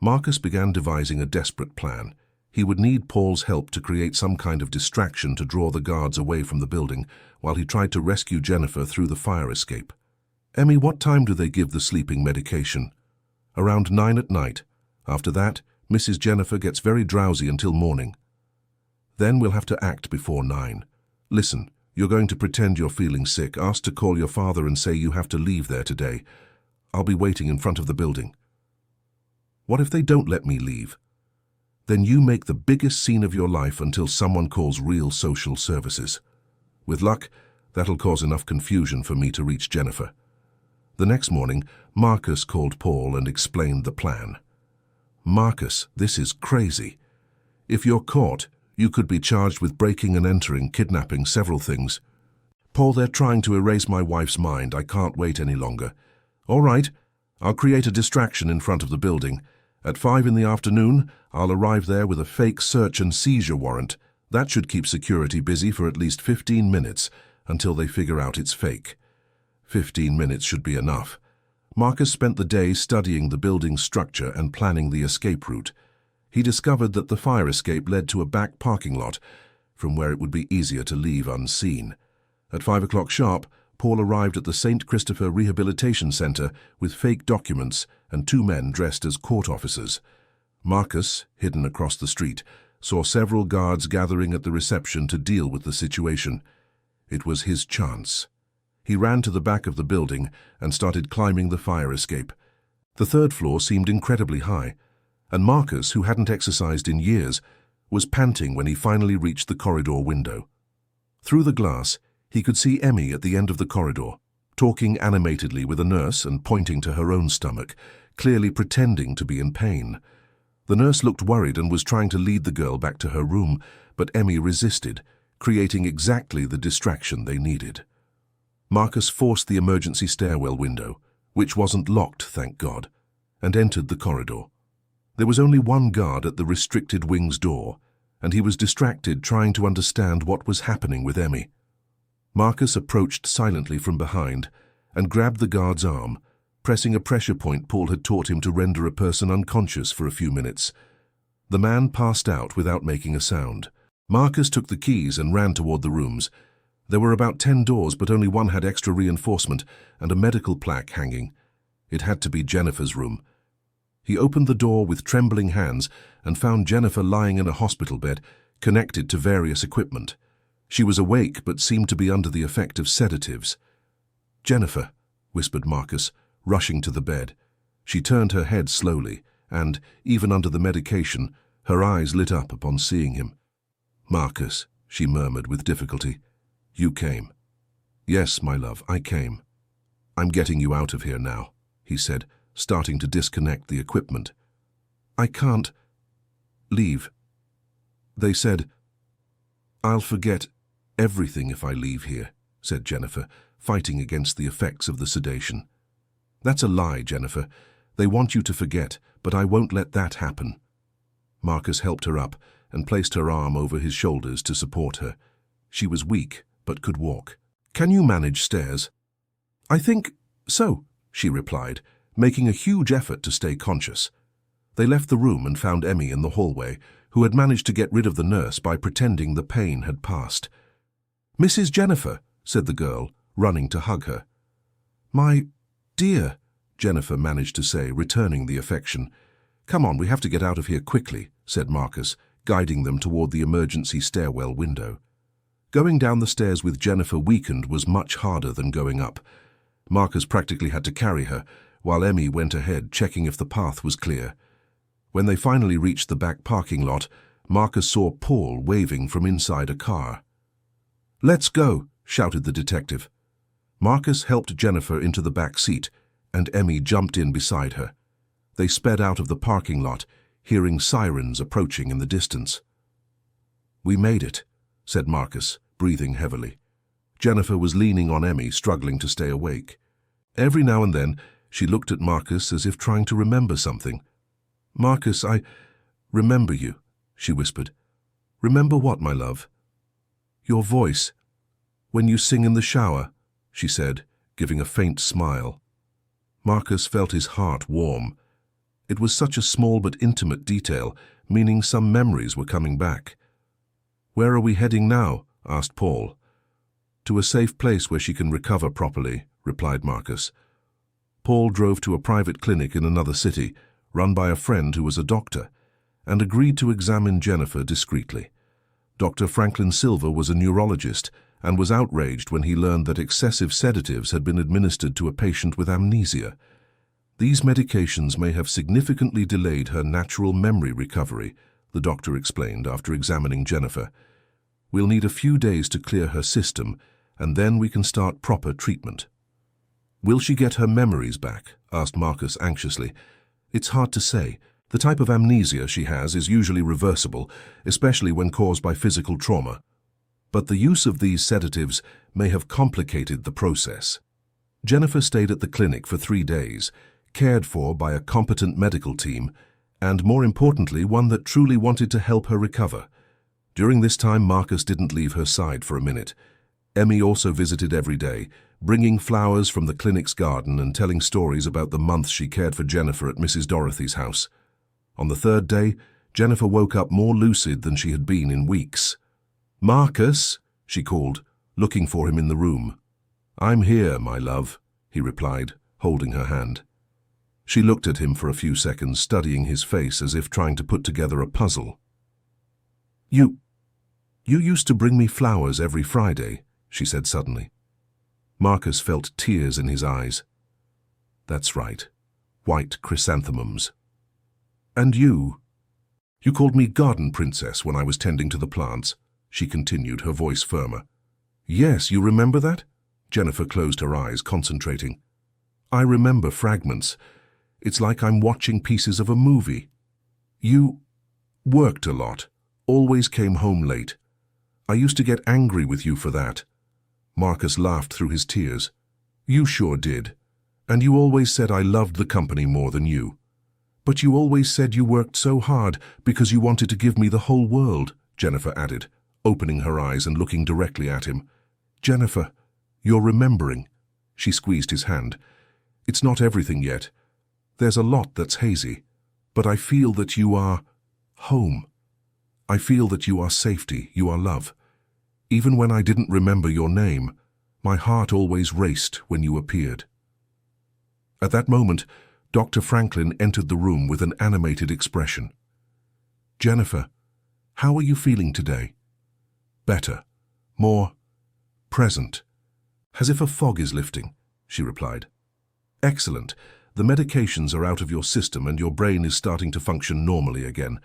Marcus began devising a desperate plan. He would need Paul's help to create some kind of distraction to draw the guards away from the building while he tried to rescue Jennifer through the fire escape. "Emmy, what time do they give the sleeping medication?" "Around 9 at night. After that, Mrs. Jennifer gets very drowsy until morning. Then we'll have to act before 9. Listen, you're going to pretend you're feeling sick. Ask to call your father and say you have to leave there today. I'll be waiting in front of the building." "What if they don't let me leave?" "Then you make the biggest scene of your life until someone calls real social services. With luck, that'll cause enough confusion for me to reach Jennifer." The next morning, Marcus called Paul and explained the plan. "Marcus, this is crazy. If you're caught, you could be charged with breaking and entering, kidnapping, several things." "Paul, they're trying to erase my wife's mind. I can't wait any longer." "All right, I'll create a distraction in front of the building. At 5 in the afternoon, I'll arrive there with a fake search and seizure warrant. That should keep security busy for at least 15 minutes until they figure out it's fake." 15 minutes should be enough. Marcus spent the day studying the building's structure and planning the escape route. He discovered that the fire escape led to a back parking lot, from where it would be easier to leave unseen. At 5 o'clock sharp, Paul arrived at the St. Christopher Rehabilitation Center with fake documents and 2 men dressed as court officers. Marcus, hidden across the street, saw several guards gathering at the reception to deal with the situation. It was his chance. He ran to the back of the building and started climbing the fire escape. The 3rd floor seemed incredibly high, and Marcus, who hadn't exercised in years, was panting when he finally reached the corridor window. Through the glass, he could see Emmy at the end of the corridor, talking animatedly with a nurse and pointing to her own stomach, clearly pretending to be in pain. The nurse looked worried and was trying to lead the girl back to her room, but Emmy resisted, creating exactly the distraction they needed. Marcus forced the emergency stairwell window, which wasn't locked, thank God, and entered the corridor. There was only one guard at the restricted wing's door, and he was distracted trying to understand what was happening with Emmy. Marcus approached silently from behind and grabbed the guard's arm, pressing a pressure point Paul had taught him to render a person unconscious for a few minutes. The man passed out without making a sound. Marcus took the keys and ran toward the rooms. There were about 10 doors, but only one had extra reinforcement and a medical plaque hanging. It had to be Jennifer's room. He opened the door with trembling hands and found Jennifer lying in a hospital bed, connected to various equipment. She was awake but seemed to be under the effect of sedatives. "Jennifer," whispered Marcus, rushing to the bed. She turned her head slowly, and, even under the medication, her eyes lit up upon seeing him. "Marcus," she murmured with difficulty, "you came." "Yes, my love, I came." "I'm getting you out of here now," he said, starting to disconnect the equipment. "I can't leave. They said I'll forget everything if I leave here," said Jennifer, fighting against the effects of the sedation. "That's a lie, Jennifer. They want you to forget, but I won't let that happen." Marcus helped her up and placed her arm over his shoulders to support her. She was weak, but could walk. "Can you manage stairs?" "I think so," she replied, making a huge effort to stay conscious. They left the room and found Emmy in the hallway, who had managed to get rid of the nurse by pretending the pain had passed. "Mrs. Jennifer," said the girl, running to hug her. "My dear," Jennifer managed to say, returning the affection. "Come on, we have to get out of here quickly," said Marcus, guiding them toward the emergency stairwell window. Going down the stairs with Jennifer weakened was much harder than going up. Marcus practically had to carry her, while Emmy went ahead, checking if the path was clear. When they finally reached the back parking lot, Marcus saw Paul waving from inside a car. "Let's go," shouted the detective. Marcus helped Jennifer into the back seat, and Emmy jumped in beside her. They sped out of the parking lot, hearing sirens approaching in the distance. "We made it," said Marcus, breathing heavily. Jennifer was leaning on Emmy, struggling to stay awake. Every now and then, she looked at Marcus as if trying to remember something. "Marcus, I remember you," she whispered. "Remember what, my love?" "Your voice. When you sing in the shower," she said, giving a faint smile. Marcus felt his heart warm. It was such a small but intimate detail, meaning some memories were coming back. "Where are we heading now?" asked Paul. "To a safe place where she can recover properly," replied Marcus. Paul drove to a private clinic in another city, run by a friend who was a doctor, and agreed to examine Jennifer discreetly. Dr. Franklin Silver was a neurologist and was outraged when he learned that excessive sedatives had been administered to a patient with amnesia. These medications may have significantly delayed her natural memory recovery, the doctor explained after examining Jennifer. "We'll need a few days to clear her system, and then we can start proper treatment." "Will she get her memories back?" asked Marcus anxiously. "It's hard to say. The type of amnesia she has is usually reversible, especially when caused by physical trauma. But the use of these sedatives may have complicated the process." Jennifer stayed at the clinic for 3 days, cared for by a competent medical team, and more importantly, one that truly wanted to help her recover. During this time, Marcus didn't leave her side for a minute. Emmy also visited every day, bringing flowers from the clinic's garden and telling stories about the months she cared for Jennifer at Mrs. Dorothy's house. On the 3rd day, Jennifer woke up more lucid than she had been in weeks. "Marcus," she called, looking for him in the room. "I'm here, my love," he replied, holding her hand. She looked at him for a few seconds, studying his face as if trying to put together a puzzle. You used to bring me flowers every Friday," she said suddenly. Marcus felt tears in his eyes. "That's right. White chrysanthemums." "And you called me Garden Princess when I was tending to the plants," she continued, her voice firmer. "Yes, you remember that?" Jennifer closed her eyes, concentrating. "I remember fragments. It's like I'm watching pieces of a movie. You worked a lot, always came home late. I used to get angry with you for that." Marcus laughed through his tears. "You sure did. And you always said I loved the company more than you. But you always said you worked so hard because you wanted to give me the whole world," Jennifer added, opening her eyes and looking directly at him. "Jennifer, you're remembering." She squeezed his hand. "It's not everything yet. There's a lot that's hazy. But I feel that you are home. I feel that you are safety, you are love. Even when I didn't remember your name, my heart always raced when you appeared." At that moment, Dr. Franklin entered the room with an animated expression. "Jennifer, how are you feeling today?" "Better. More present. As if a fog is lifting," she replied. "Excellent. The medications are out of your system and your brain is starting to function normally again.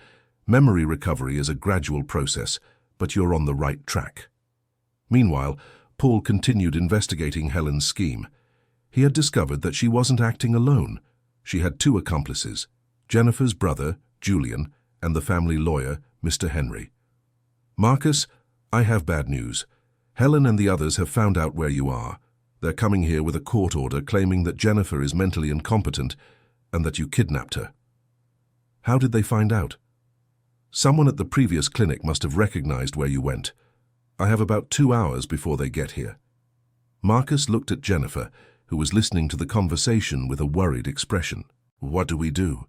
Memory recovery is a gradual process, but you're on the right track." Meanwhile, Paul continued investigating Helen's scheme. He had discovered that she wasn't acting alone. She had 2 accomplices, Jennifer's brother, Julian, and the family lawyer, Mr. Henry. "Marcus, I have bad news. Helen and the others have found out where you are. They're coming here with a court order claiming that Jennifer is mentally incompetent and that you kidnapped her." "How did they find out?" "Someone at the previous clinic must have recognized where you went. I have about 2 hours before they get here." Marcus looked at Jennifer, who was listening to the conversation with a worried expression. "What do we do?"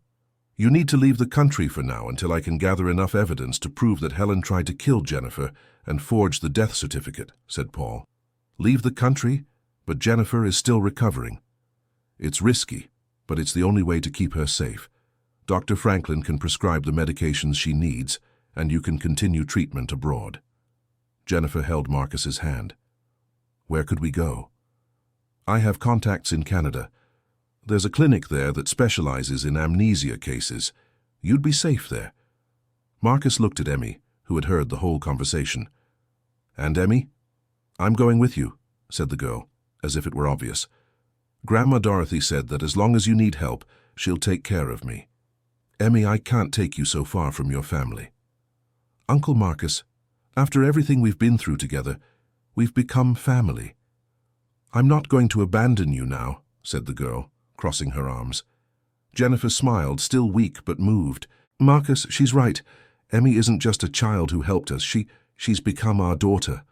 You need to leave the country for now until I can gather enough evidence to prove that Helen tried to kill Jennifer and forge the death certificate, said Paul. Leave the country? But Jennifer is still recovering. It's risky, but it's the only way to keep her safe. Dr. Franklin can prescribe the medications she needs, and you can continue treatment abroad. Jennifer held Marcus's hand. Where could we go? I have contacts in Canada. There's a clinic there that specializes in amnesia cases. You'd be safe there. Marcus looked at Emmy, who had heard the whole conversation. And Emmy? I'm going with you, said the girl, as if it were obvious. Grandma Dorothy said that as long as you need help, she'll take care of me. Emmy, I can't take you so far from your family. Uncle Marcus, after everything we've been through together, we've become family. I'm not going to abandon you now, said the girl, crossing her arms. Jennifer smiled, still weak but moved. Marcus, she's right. Emmy isn't just a child who helped us. She's become our daughter.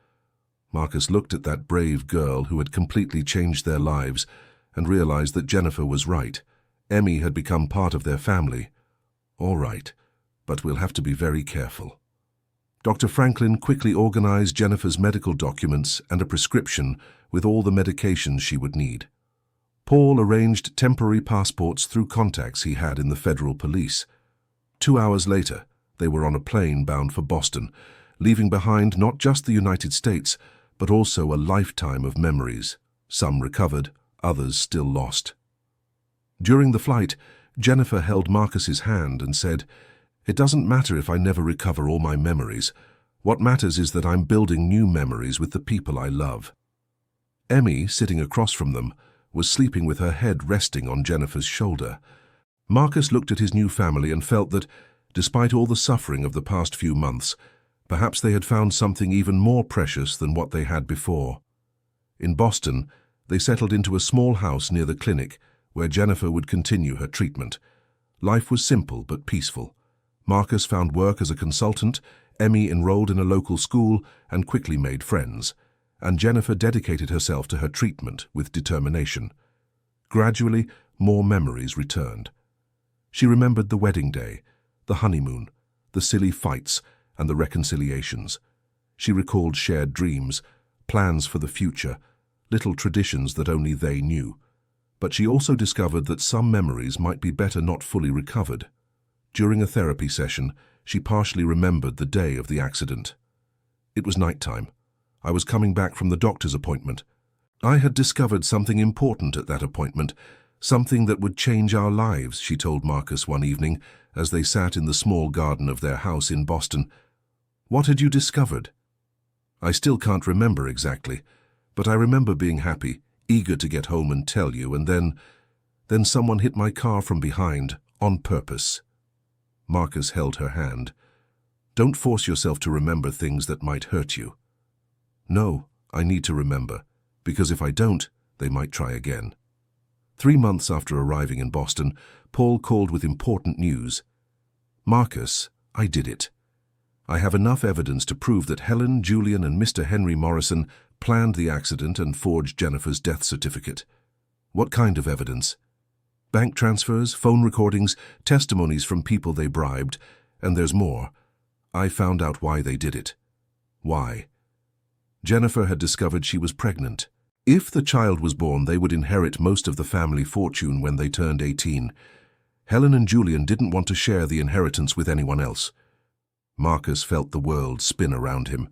Marcus looked at that brave girl who had completely changed their lives and realized that Jennifer was right. Emmy had become part of their family. All right, but we'll have to be very careful. Dr. Franklin quickly organized Jennifer's medical documents and a prescription with all the medications she would need. Paul arranged temporary passports through contacts he had in the federal police. 2 hours later, they were on a plane bound for Boston, leaving behind not just the United States, but also a lifetime of memories, some recovered, others still lost. During the flight, Jennifer held Marcus's hand and said, "It doesn't matter if I never recover all my memories. What matters is that I'm building new memories with the people I love." Emmy, sitting across from them, was sleeping with her head resting on Jennifer's shoulder. Marcus looked at his new family and felt that, despite all the suffering of the past few months, perhaps they had found something even more precious than what they had before. In Boston, they settled into a small house near the clinic where Jennifer would continue her treatment. Life was simple but peaceful. Marcus found work as a consultant, Emmy enrolled in a local school and quickly made friends, and Jennifer dedicated herself to her treatment with determination. Gradually, more memories returned. She remembered the wedding day, the honeymoon, the silly fights, and the reconciliations. She recalled shared dreams, plans for the future, little traditions that only they knew. But she also discovered that some memories might be better not fully recovered. During a therapy session, she partially remembered the day of the accident. It was nighttime. I was coming back from the doctor's appointment. I had discovered something important at that appointment, something that would change our lives, she told Marcus one evening as they sat in the small garden of their house in Boston. What had you discovered? I still can't remember exactly, but I remember being happy, eager to get home and tell you, and then someone hit my car from behind, on purpose. Marcus held her hand. Don't force yourself to remember things that might hurt you. No, I need to remember, because if I don't, they might try again. 3 months after arriving in Boston, Paul called with important news. Marcus, I did it. I have enough evidence to prove that Helen, Julian, and Mr. Henry Morrison planned the accident and forged Jennifer's death certificate. What kind of evidence? Bank transfers, phone recordings, testimonies from people they bribed, and there's more. I found out why they did it. Why? Jennifer had discovered she was pregnant. If the child was born, they would inherit most of the family fortune when they turned 18. Helen and Julian didn't want to share the inheritance with anyone else. Marcus felt the world spin around him.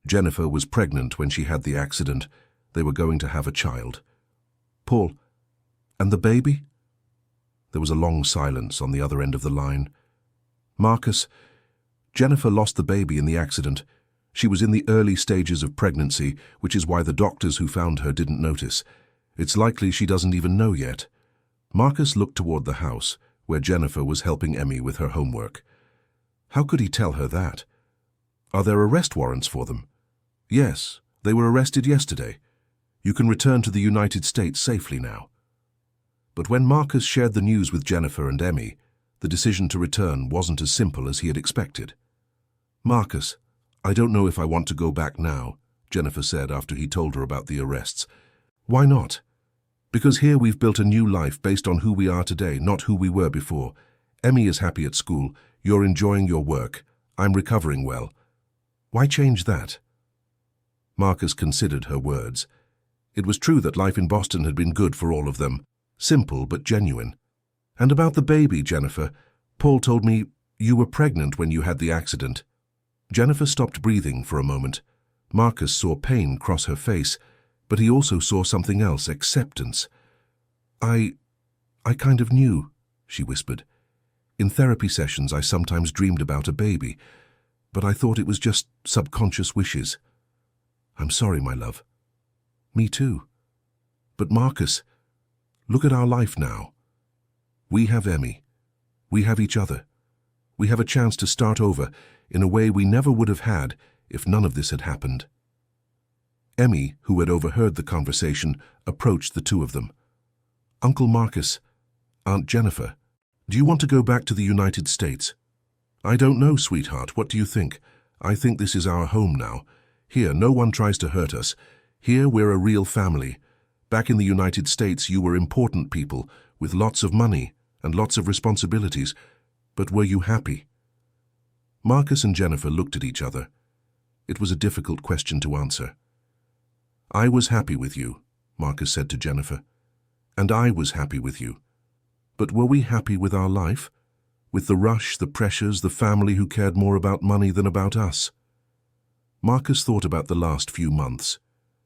Jennifer was pregnant when she had the accident. They were going to have a child. Paul, and the baby? There was a long silence on the other end of the line. Marcus, Jennifer lost the baby in the accident. She was in the early stages of pregnancy, which is why the doctors who found her didn't notice. It's likely she doesn't even know yet. Marcus looked toward the house, where Jennifer was helping Emmy with her homework. How could he tell her that? Are there arrest warrants for them? Yes, they were arrested yesterday. You can return to the United States safely now. But when Marcus shared the news with Jennifer and Emmy, the decision to return wasn't as simple as he had expected. Marcus, I don't know if I want to go back now, Jennifer said after he told her about the arrests. Why not? Because here we've built a new life based on who we are today, not who we were before. Emmy is happy at school. You're enjoying your work. I'm recovering well. Why change that? Marcus considered her words. It was true that life in Boston had been good for all of them, simple but genuine. And about the baby, Jennifer, Paul told me you were pregnant when you had the accident. Jennifer stopped breathing for a moment. Marcus saw pain cross her face, but he also saw something else, acceptance. I kind of knew, she whispered. In therapy sessions, I sometimes dreamed about a baby, but I thought it was just subconscious wishes. I'm sorry, my love. Me too. But Marcus, look at our life now. We have Emmy. We have each other. We have a chance to start over in a way we never would have had if none of this had happened. Emmy, who had overheard the conversation, approached the two of them. Uncle Marcus, Aunt Jennifer, do you want to go back to the United States? I don't know, sweetheart. What do you think? I think this is our home now. Here, no one tries to hurt us. Here, we're a real family. Back in the United States, you were important people with lots of money and lots of responsibilities. But were you happy? Marcus and Jennifer looked at each other. It was a difficult question to answer. I was happy with you, Marcus said to Jennifer. And I was happy with you. But were we happy with our life? With the rush, the pressures, the family who cared more about money than about us? Marcus thought about the last few months.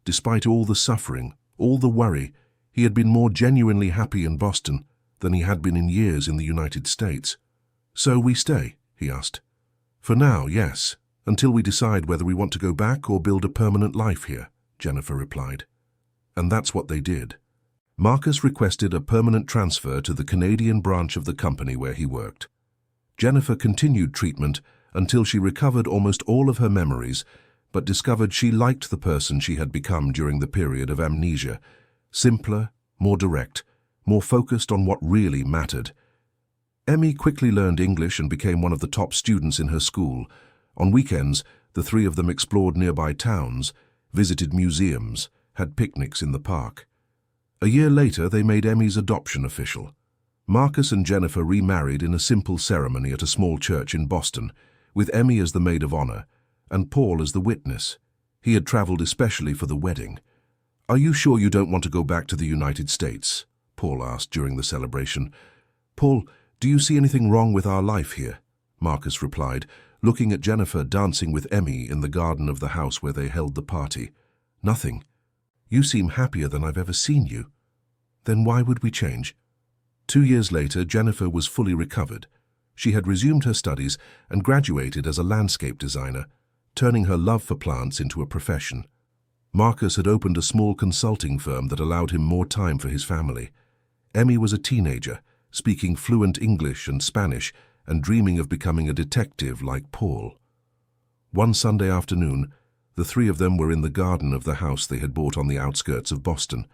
Despite all the suffering, all the worry, he had been more genuinely happy in Boston than he had been in years in the United States. So we stay, he asked. For now, yes, until we decide whether we want to go back or build a permanent life here, Jennifer replied. And that's what they did. Marcus requested a permanent transfer to the Canadian branch of the company where he worked. Jennifer continued treatment until she recovered almost all of her memories, but discovered she liked the person she had become during the period of amnesia. Simpler, more direct, more focused on what really mattered. Emmy quickly learned English and became one of the top students in her school. On weekends, the three of them explored nearby towns, visited museums, had picnics in the park. A year later, they made Emmy's adoption official. Marcus and Jennifer remarried in a simple ceremony at a small church in Boston, with Emmy as the maid of honor and Paul as the witness. He had traveled especially for the wedding. Are you sure you don't want to go back to the United States? Paul asked during the celebration. Paul, do you see anything wrong with our life here? Marcus replied, looking at Jennifer dancing with Emmy in the garden of the house where they held the party. Nothing. You seem happier than I've ever seen you. Then why would we change? 2 years later, Jennifer was fully recovered. She had resumed her studies and graduated as a landscape designer, turning her love for plants into a profession. Marcus had opened a small consulting firm that allowed him more time for his family. Emmy was a teenager, speaking fluent English and Spanish and dreaming of becoming a detective like Paul. One Sunday afternoon, the three of them were in the garden of the house they had bought on the outskirts of Boston.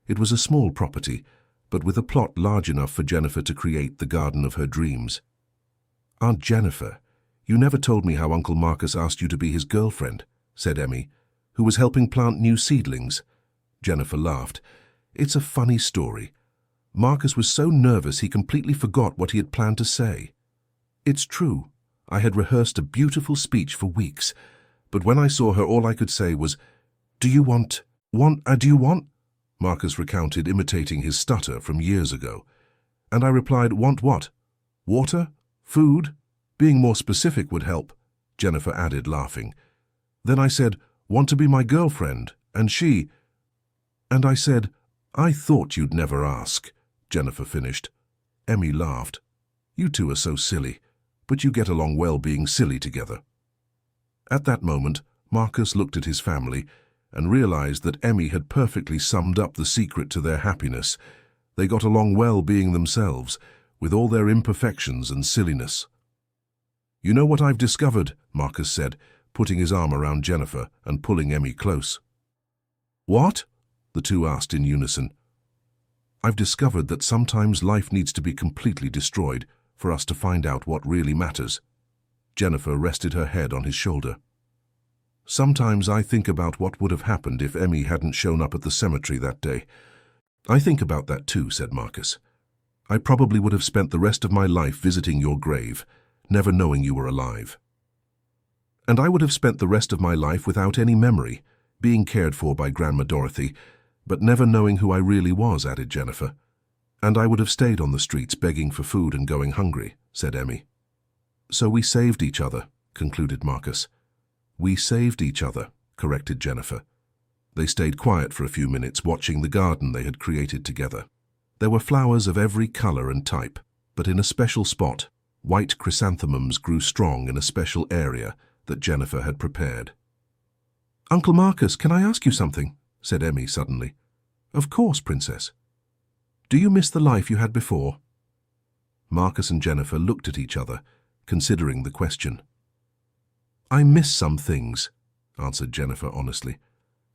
It was a small property, but with a plot large enough for Jennifer to create the garden of her dreams. Aunt Jennifer, you never told me how Uncle Marcus asked you to be his girlfriend, said Emmy, who was helping plant new seedlings. Jennifer laughed. It's a funny story. Marcus was so nervous he completely forgot what he had planned to say. It's true. I had rehearsed a beautiful speech for weeks, but when I saw her, all I could say was, do you want? Marcus recounted, imitating his stutter from years ago. And I replied, want what? Water? Food? Being more specific would help, Jennifer added, laughing. Then I said, want to be my girlfriend, and I said, I thought you'd never ask, Jennifer finished. Emmy laughed. You two are so silly, but you get along well being silly together. At that moment, Marcus looked at his family and realized that Emmy had perfectly summed up the secret to their happiness. They got along well being themselves, with all their imperfections and silliness. You know what I've discovered, Marcus said, putting his arm around Jennifer and pulling Emmy close. What? The two asked in unison. I've discovered that sometimes life needs to be completely destroyed for us to find out what really matters. Jennifer rested her head on his shoulder. Sometimes I think about what would have happened if Emmy hadn't shown up at the cemetery that day. I think about that too, said Marcus. I probably would have spent the rest of my life visiting your grave, never knowing you were alive. And I would have spent the rest of my life without any memory, being cared for by Grandma Dorothy, but never knowing who I really was, added Jennifer. And I would have stayed on the streets begging for food and going hungry, said Emmy. So we saved each other, concluded Marcus. We saved each other, corrected Jennifer. They stayed quiet for a few minutes, watching the garden they had created together. There were flowers of every color and type, but in a special spot, white chrysanthemums grew strong in a special area that Jennifer had prepared. Uncle Marcus, can I ask you something? Said Emmy suddenly. Of course, Princess. Do you miss the life you had before? Marcus and Jennifer looked at each other, considering the question. I miss some things, answered Jennifer honestly.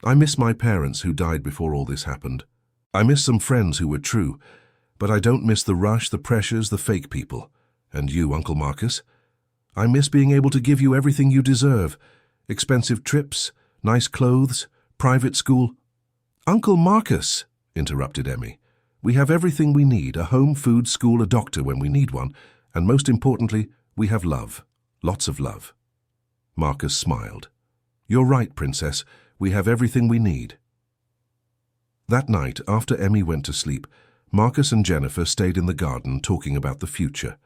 I miss my parents who died before all this happened. I miss some friends who were true, but I don't miss the rush, the pressures, the fake people. And you, Uncle Marcus? I miss being able to give you everything you deserve. Expensive trips, nice clothes, private school. Uncle Marcus, interrupted Emmy, we have everything we need, a home, food, school, a doctor when we need one, and most importantly, we have love, lots of love. Marcus smiled. You're right, Princess, we have everything we need. That night, after Emmy went to sleep, Marcus and Jennifer stayed in the garden talking about the future.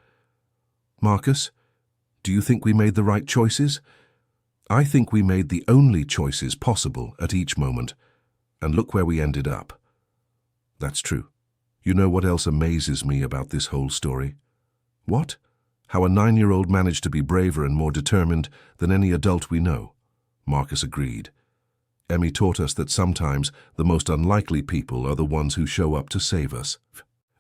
Marcus, do you think we made the right choices? I think we made the only choices possible at each moment, and look where we ended up. That's true. You know what else amazes me about this whole story? What? How a 9-year-old managed to be braver and more determined than any adult we know. Marcus agreed. Emmy taught us that sometimes the most unlikely people are the ones who show up to save us.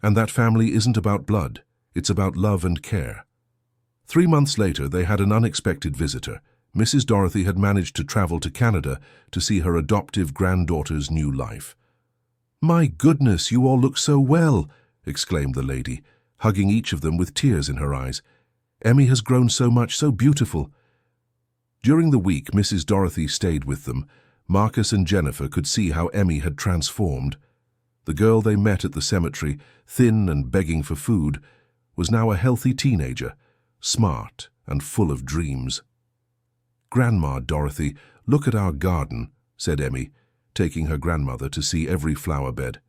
And that family isn't about blood, it's about love and care. 3 months later, they had an unexpected visitor. Mrs. Dorothy had managed to travel to Canada to see her adoptive granddaughter's new life. My goodness, you all look so well, exclaimed the lady, hugging each of them with tears in her eyes. Emmy has grown so much, so beautiful. During the week Mrs. Dorothy stayed with them, Marcus and Jennifer could see how Emmy had transformed. The girl they met at the cemetery, thin and begging for food, was now a healthy teenager, smart and full of dreams. Grandma Dorothy, look at our garden, said Emmy, taking her grandmother to see every flower bed.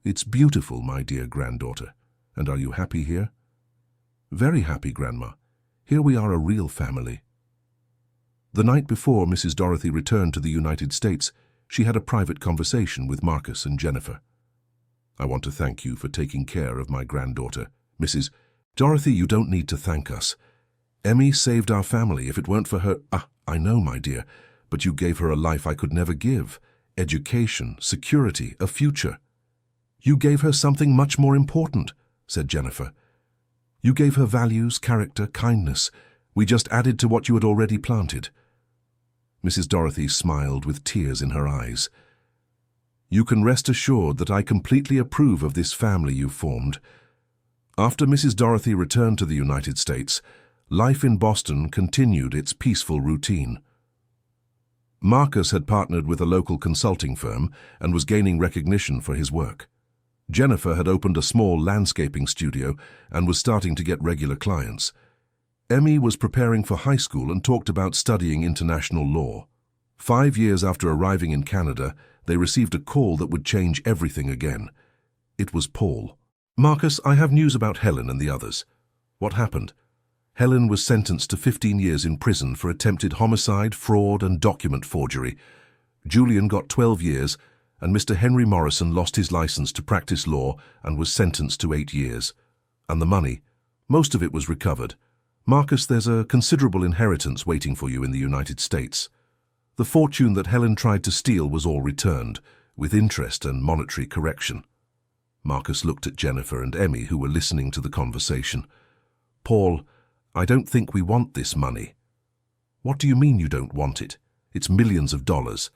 It's beautiful, my dear granddaughter. And are you happy here? Very happy, Grandma. Here we are a real family. The night before Mrs. Dorothy returned to the United States, she had a private conversation with Marcus and Jennifer. I want to thank you for taking care of my granddaughter. Mrs. Dorothy, you don't need to thank us. Emmy saved our family. If it weren't for her... I know, my dear, but you gave her a life I could never give. Education, security, a future. You gave her something much more important, said Jennifer. You gave her values, character, kindness. We just added to what you had already planted. Mrs. Dorothy smiled with tears in her eyes. You can rest assured that I completely approve of this family you've formed. After Mrs. Dorothy returned to the United States, life in Boston continued its peaceful routine. Marcus had partnered with a local consulting firm and was gaining recognition for his work. Jennifer had opened a small landscaping studio and was starting to get regular clients. Emmy was preparing for high school and talked about studying international law. 5 years after arriving in Canada, they received a call that would change everything again. It was Paul. Marcus, I have news about Helen and the others. What happened? Helen was sentenced to 15 years in prison for attempted homicide, fraud, and document forgery. Julian got 12 years, and Mr. Henry Morrison lost his license to practice law and was sentenced to 8 years. And the money, most of it was recovered. Marcus, there's a considerable inheritance waiting for you in the United States. The fortune that Helen tried to steal was all returned, with interest and monetary correction. Marcus looked at Jennifer and Emmy, who were listening to the conversation. Paul, I don't think we want this money. What do you mean you don't want it? It's millions of dollars.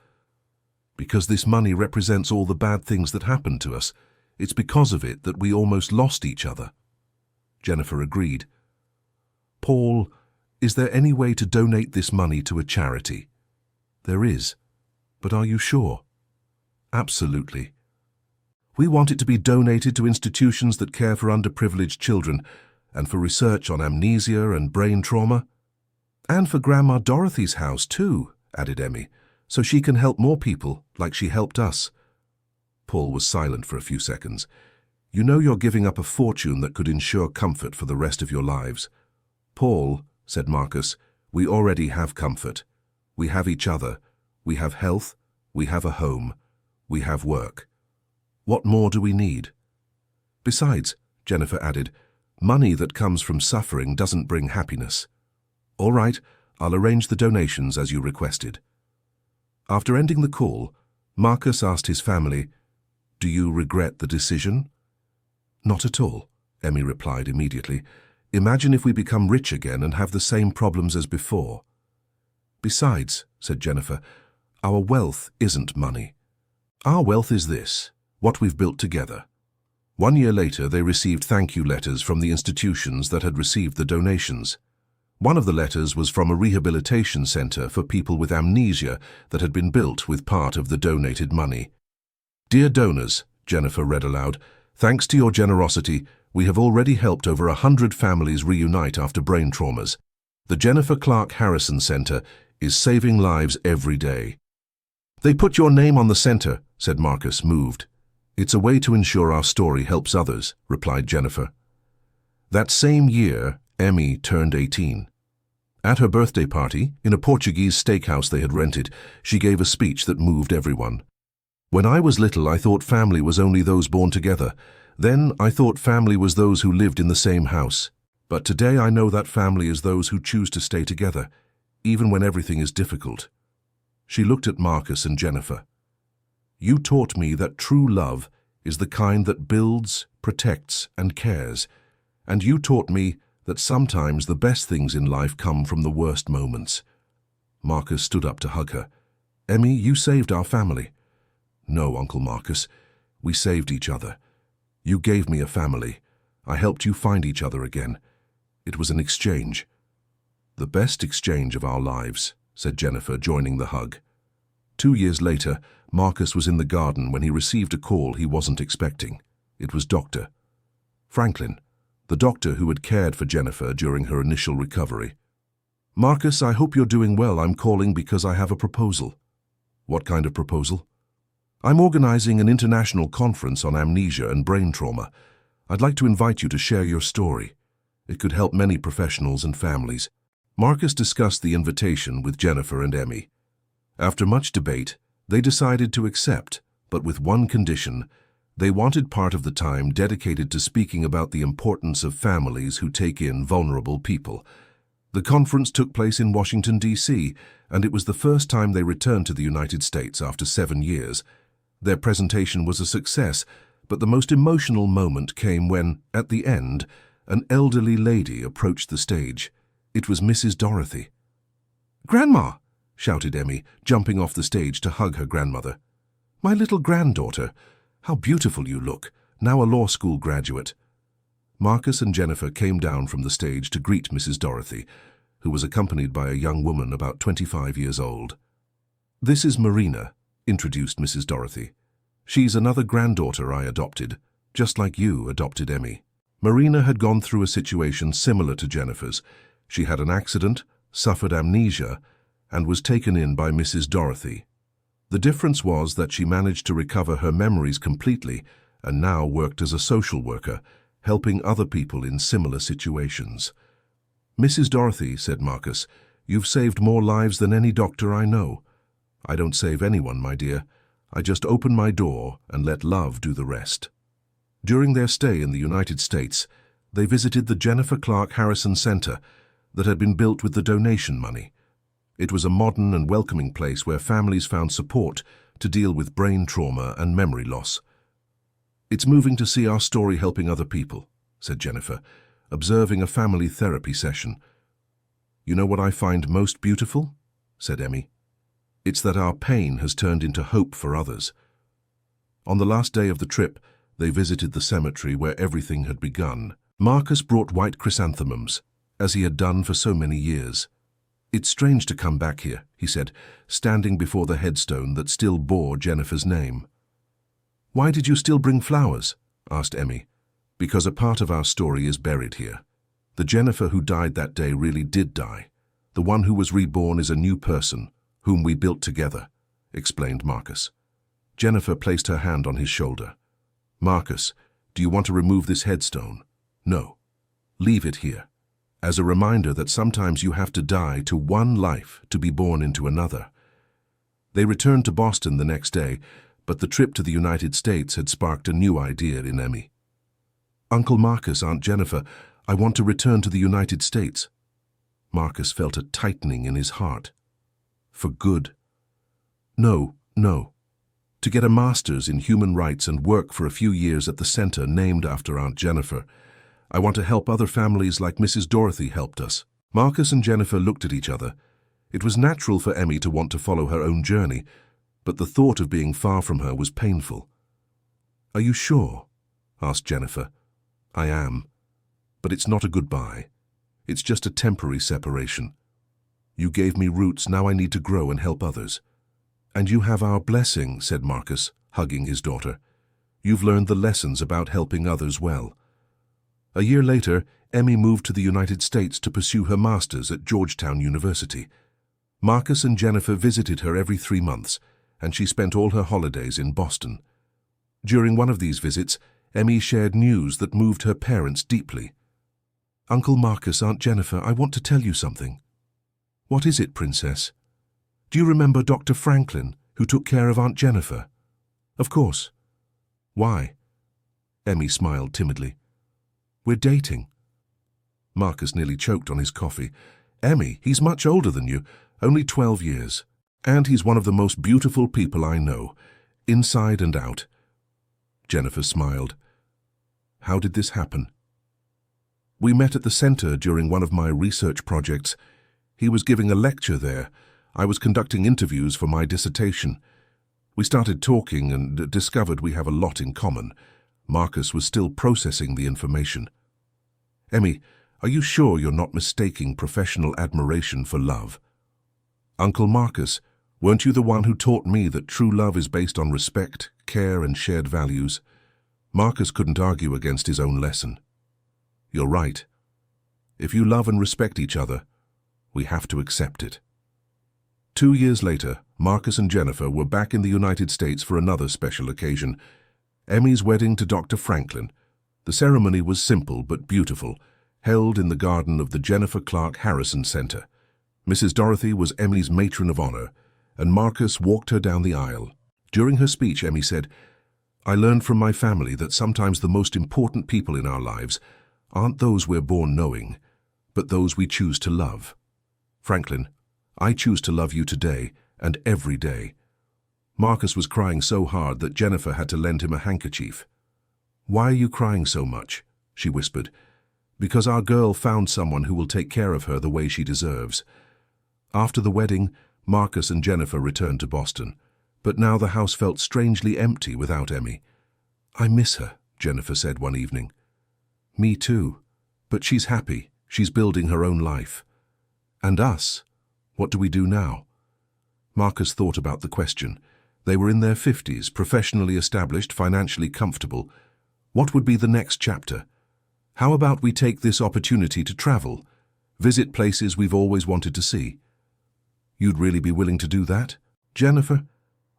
Because this money represents all the bad things that happened to us. It's because of it that we almost lost each other. Jennifer agreed. Paul, is there any way to donate this money to a charity? There is. But are you sure? Absolutely. We want it to be donated to institutions that care for underprivileged children and for research on amnesia and brain trauma. And for Grandma Dorothy's house, too, added Emmy, so she can help more people like she helped us. Paul was silent for a few seconds. You know you're giving up a fortune that could ensure comfort for the rest of your lives. Paul, said Marcus, we already have comfort. We have each other. We have health. We have a home. We have work. What more do we need? Besides, Jennifer added, money that comes from suffering doesn't bring happiness. All right, I'll arrange the donations as you requested. After ending the call, Marcus asked his family, do you regret the decision? Not at all, Emmy replied immediately. Imagine if we become rich again and have the same problems as before. Besides, said Jennifer, our wealth isn't money. Our wealth is this, what we've built together. 1 year later, they received thank you letters from the institutions that had received the donations. One of the letters was from a rehabilitation center for people with amnesia that had been built with part of the donated money. Dear donors, Jennifer read aloud, thanks to your generosity, we have already helped over 100 families reunite after brain traumas. The Jennifer Clark Harrison Center is saving lives every day. They put your name on the center, said Marcus, moved. It's a way to ensure our story helps others, replied Jennifer. That same year, Emmy turned 18. At her birthday party, in a Portuguese steakhouse they had rented, she gave a speech that moved everyone. When I was little, I thought family was only those born together. Then I thought family was those who lived in the same house. But today I know that family is those who choose to stay together, even when everything is difficult. She looked at Marcus and Jennifer. You taught me that true love is the kind that builds, protects, and cares. And you taught me that sometimes the best things in life come from the worst moments. Marcus stood up to hug her. Emmy, you saved our family. No, Uncle Marcus, we saved each other. You gave me a family. I helped you find each other again. It was an exchange. The best exchange of our lives, said Jennifer, joining the hug. 2 years later, Marcus was in the garden when he received a call he wasn't expecting. It was Dr. Franklin, the doctor who had cared for Jennifer during her initial recovery. Marcus, I hope you're doing well. I'm calling because I have a proposal. What kind of proposal? I'm organizing an international conference on amnesia and brain trauma. I'd like to invite you to share your story. It could help many professionals and families. Marcus discussed the invitation with Jennifer and Emmy. After much debate, they decided to accept, but with one condition. They wanted part of the time dedicated to speaking about the importance of families who take in vulnerable people. The conference took place in Washington, D.C., and it was the first time they returned to the United States after 7 years. Their presentation was a success, but the most emotional moment came when, at the end, an elderly lady approached the stage. It was Mrs. Dorothy. "Grandma!" shouted Emmy, jumping off the stage to hug her grandmother. "My little granddaughter! How beautiful you look, now a law school graduate." Marcus and Jennifer came down from the stage to greet Mrs. Dorothy, who was accompanied by a young woman about 25 years old. "This is Marina," introduced Mrs. Dorothy. "She's another granddaughter I adopted, just like you adopted Emmy." Marina had gone through a situation similar to Jennifer's. She had an accident, suffered amnesia, and was taken in by Mrs. Dorothy. The difference was that she managed to recover her memories completely and now worked as a social worker, helping other people in similar situations. "Mrs. Dorothy," said Marcus, "you've saved more lives than any doctor I know." "I don't save anyone, my dear. I just open my door and let love do the rest." During their stay in the United States, they visited the Jennifer Clark Harrison Center that had been built with the donation money. It was a modern and welcoming place where families found support to deal with brain trauma and memory loss. "It's moving to see our story helping other people," said Jennifer, observing a family therapy session. "You know what I find most beautiful?" said Emmy. "It's that our pain has turned into hope for others." On the last day of the trip, they visited the cemetery where everything had begun. Marcus brought white chrysanthemums, as he had done for so many years. "It's strange to come back here," he said, standing before the headstone that still bore Jennifer's name. "Why did you still bring flowers?" asked Emmy. "Because a part of our story is buried here. The Jennifer who died that day really did die. The one who was reborn is a new person, whom we built together," explained Marcus. Jennifer placed her hand on his shoulder. "Marcus, do you want to remove this headstone?" "No. Leave it here, as a reminder that sometimes you have to die to one life to be born into another." They returned to Boston the next day, but the trip to the United States had sparked a new idea in Emmy. "Uncle Marcus, Aunt Jennifer, I want to return to the United States." Marcus felt a tightening in his heart. "For good?" No. To get a master's in human rights and work for a few years at the center named after Aunt Jennifer. I want to help other families like Mrs. Dorothy helped us." Marcus and Jennifer looked at each other. It was natural for Emmy to want to follow her own journey, but the thought of being far from her was painful. "Are you sure?" asked Jennifer. "I am. But it's not a goodbye. It's just a temporary separation. You gave me roots, now I need to grow and help others." "And you have our blessing," said Marcus, hugging his daughter. "You've learned the lessons about helping others well." A year later, Emmy moved to the United States to pursue her master's at Georgetown University. Marcus and Jennifer visited her every 3 months, and she spent all her holidays in Boston. During one of these visits, Emmy shared news that moved her parents deeply. "Uncle Marcus, Aunt Jennifer, I want to tell you something." "What is it, Princess?" "Do you remember Dr. Franklin, who took care of Aunt Jennifer?" "Of course." "Why?" Emmy smiled timidly. "We're dating." Marcus nearly choked on his coffee. "Emmy, he's much older than you, only 12 years. And he's one of the most beautiful people I know, inside and out." Jennifer smiled. "How did this happen?" "We met at the center during one of my research projects. He was giving a lecture there. I was conducting interviews for my dissertation. We started talking and discovered we have a lot in common." Marcus was still processing the information. "Emmy, are you sure you're not mistaking professional admiration for love?" "Uncle Marcus, weren't you the one who taught me that true love is based on respect, care, and shared values?" Marcus couldn't argue against his own lesson. "You're right. If you love and respect each other, we have to accept it." 2 years later, Marcus and Jennifer were back in the United States for another special occasion, Emmy's wedding to Dr. Franklin. The ceremony was simple but beautiful, held in the garden of the Jennifer Clark Harrison Center. Mrs. Dorothy was Emmy's matron of honor, and Marcus walked her down the aisle. During her speech, Emmy said, "I learned from my family that sometimes the most important people in our lives aren't those we're born knowing, but those we choose to love. Franklin, I choose to love you today and every day." Marcus was crying so hard that Jennifer had to lend him a handkerchief. "Why are you crying so much?" she whispered. "Because our girl found someone who will take care of her the way she deserves." After the wedding, Marcus and Jennifer returned to Boston, but now the house felt strangely empty without Emmy. "I miss her," Jennifer said one evening. "Me too, but she's happy. She's building her own life." "And us? What do we do now?" Marcus thought about the question. They were in their 50s, professionally established, financially comfortable. What would be the next chapter? How about we take this opportunity to travel, visit places we've always wanted to see? "You'd really be willing to do that?" "Jennifer,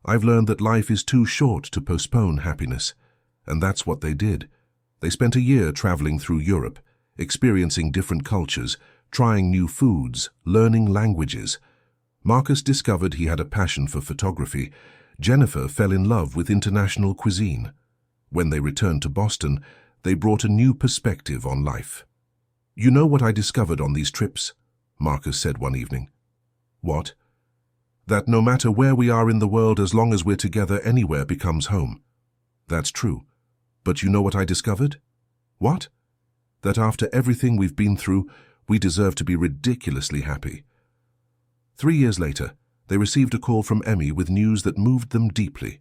I've learned that life is too short to postpone happiness." And that's what they did. They spent a year traveling through Europe, experiencing different cultures, trying new foods, learning languages. Marcus discovered he had a passion for photography. Jennifer fell in love with international cuisine. When they returned to Boston, they brought a new perspective on life. "You know what I discovered on these trips?" Marcus said one evening. "What?" "That no matter where we are in the world, as long as we're together, anywhere becomes home." "That's true. But you know what I discovered?" "What?" "That after everything we've been through, we deserve to be ridiculously happy." 3 years later, they received a call from Emmy with news that moved them deeply.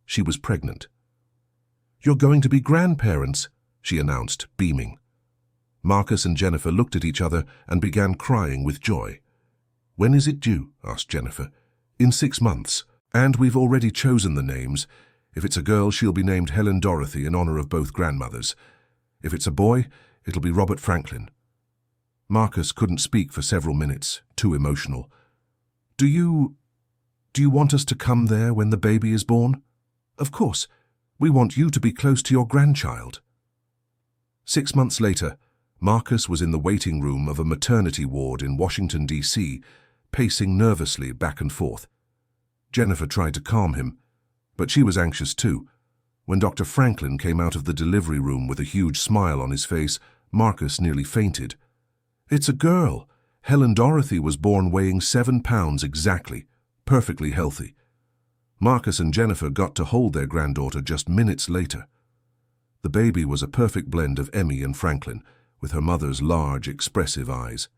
She was pregnant. "You're going to be grandparents," she announced, beaming. Marcus and Jennifer looked at each other and began crying with joy. "When is it due?" asked Jennifer. "In 6 months, and we've already chosen the names. If it's a girl, she'll be named Helen Dorothy in honor of both grandmothers. If it's a boy, it'll be Robert Franklin. Marcus couldn't speak for several minutes, too emotional. Do you want us to come there when the baby is born? Of course. We want you to be close to your grandchild. 6 months later, Marcus was in the waiting room of a maternity ward in Washington, D.C., pacing nervously back and forth. Jennifer tried to calm him, but she was anxious too. When Dr. Franklin came out of the delivery room with a huge smile on his face, Marcus nearly fainted. It's a girl. Helen Dorothy was born weighing 7 pounds exactly, perfectly healthy. Marcus and Jennifer got to hold their granddaughter just minutes later. The baby was a perfect blend of Emmy and Franklin, with her mother's large, expressive eyes.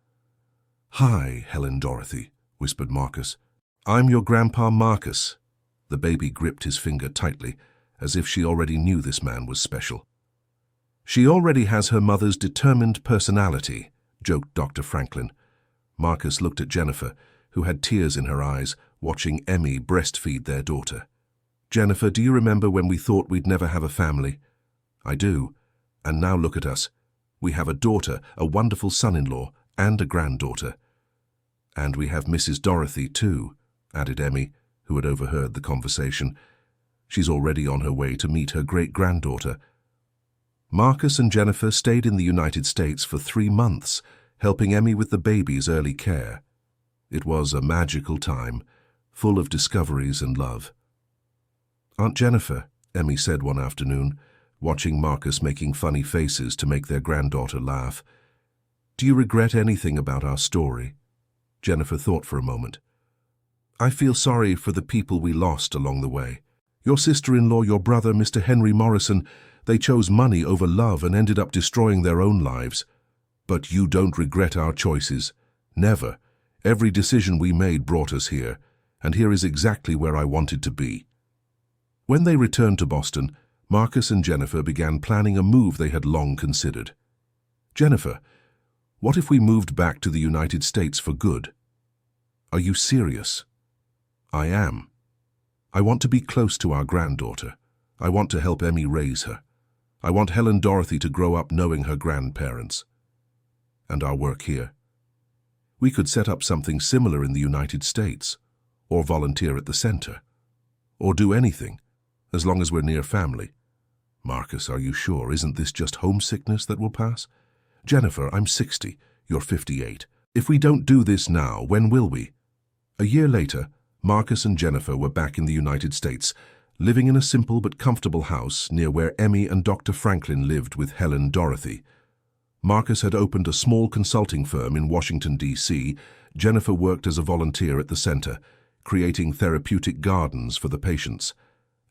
"Hi, Helen Dorothy," whispered Marcus. "I'm your Grandpa Marcus." The baby gripped his finger tightly, as if she already knew this man was special. "She already has her mother's determined personality," joked Dr. Franklin. Marcus looked at Jennifer, who had tears in her eyes, watching Emmy breastfeed their daughter. "Jennifer, do you remember when we thought we'd never have a family?" "I do. And now look at us. We have a daughter, a wonderful son-in-law, and a granddaughter." "And we have Mrs. Dorothy, too," added Emmy, who had overheard the conversation. "She's already on her way to meet her great-granddaughter." Marcus and Jennifer stayed in the United States for 3 months, helping Emmy with the baby's early care. It was a magical time, full of discoveries and love. "Aunt Jennifer," Emmy said one afternoon, watching Marcus making funny faces to make their granddaughter laugh, "do you regret anything about our story?" Jennifer thought for a moment. "I feel sorry for the people we lost along the way. Your sister-in-law, your brother, Mr. Henry Morrison, they chose money over love and ended up destroying their own lives. But you don't regret our choices. Never. Every decision we made brought us here, and here is exactly where I wanted to be." When they returned to Boston, Marcus and Jennifer began planning a move they had long considered. "Jennifer, what if we moved back to the United States for good?" "Are you serious?" "I am. I want to be close to our granddaughter. I want to help Emmy raise her. I want Helen Dorothy to grow up knowing her grandparents. And our work here. We could set up something similar in the United States, or volunteer at the center, or do anything, as long as we're near family. Marcus, are you sure? Isn't this just homesickness that will pass? Jennifer, I'm 60, you're 58. If we don't do this now, when will we? A year later, Marcus and Jennifer were back in the United States, living in a simple but comfortable house near where Emmy and Dr. Franklin lived with Helen Dorothy. Marcus had opened a small consulting firm in Washington, D.C. Jennifer worked as a volunteer at the center, creating therapeutic gardens for the patients.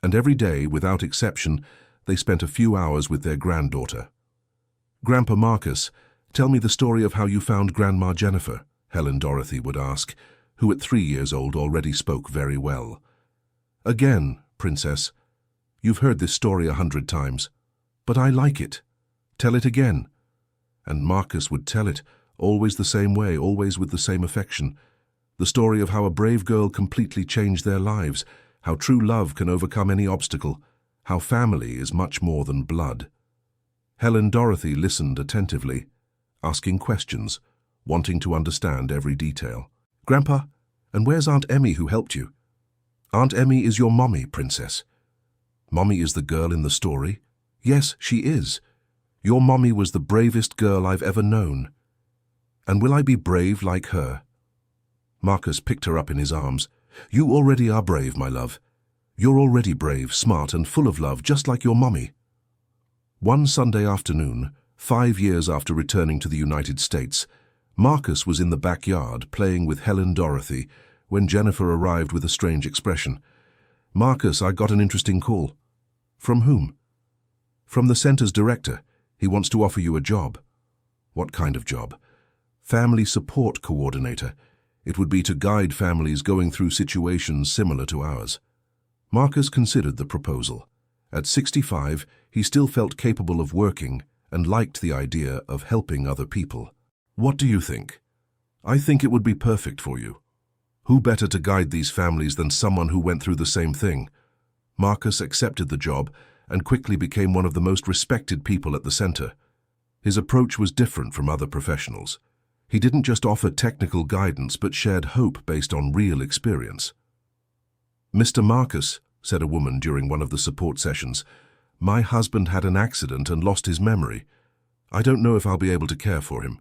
And every day, without exception, they spent a few hours with their granddaughter. "Grandpa Marcus, tell me the story of how you found Grandma Jennifer," Helen Dorothy would ask, who at 3 years old already spoke very well. "Again, Princess. You've heard this story 100 times. But I like it. Tell it again." And Marcus would tell it, always the same way, always with the same affection. The story of how a brave girl completely changed their lives, how true love can overcome any obstacle, how family is much more than blood. Helen Dorothy listened attentively, asking questions, wanting to understand every detail. "Grandpa, and where's Aunt Emmy who helped you?" "Aunt Emmy is your mommy, Princess." "Mommy is the girl in the story?" "Yes, she is. Your mommy was the bravest girl I've ever known. And will I be brave like her?" Marcus picked her up in his arms. "You already are brave, my love. You're already brave, smart, and full of love, just like your mommy." One Sunday afternoon, 5 years after returning to the United States, Marcus was in the backyard playing with Helen Dorothy when Jennifer arrived with a strange expression. "Marcus, I got an interesting call." "From whom?" "From the center's director. He wants to offer you a job." "What kind of job?" "Family support coordinator. It would be to guide families going through situations similar to ours." Marcus considered the proposal. At 65, he still felt capable of working and liked the idea of helping other people. "What do you think?" "I think it would be perfect for you. Who better to guide these families than someone who went through the same thing?" Marcus accepted the job and quickly became one of the most respected people at the center. His approach was different from other professionals. He didn't just offer technical guidance but shared hope based on real experience. "Mr. Marcus," said a woman during one of the support sessions, "my husband had an accident and lost his memory. I don't know if I'll be able to care for him.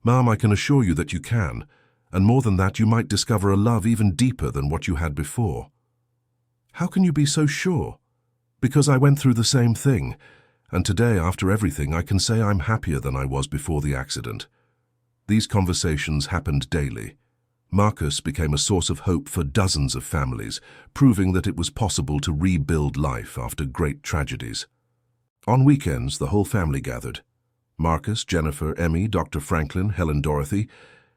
Ma'am, I can assure you that you can, and more than that, you might discover a love even deeper than what you had before." "How can you be so sure?" "Because I went through the same thing, and today, after everything, I can say I'm happier than I was before the accident." These conversations happened daily. Marcus became a source of hope for dozens of families, proving that it was possible to rebuild life after great tragedies. On weekends, the whole family gathered. Marcus, Jennifer, Emmy, Dr. Franklin, Helen Dorothy,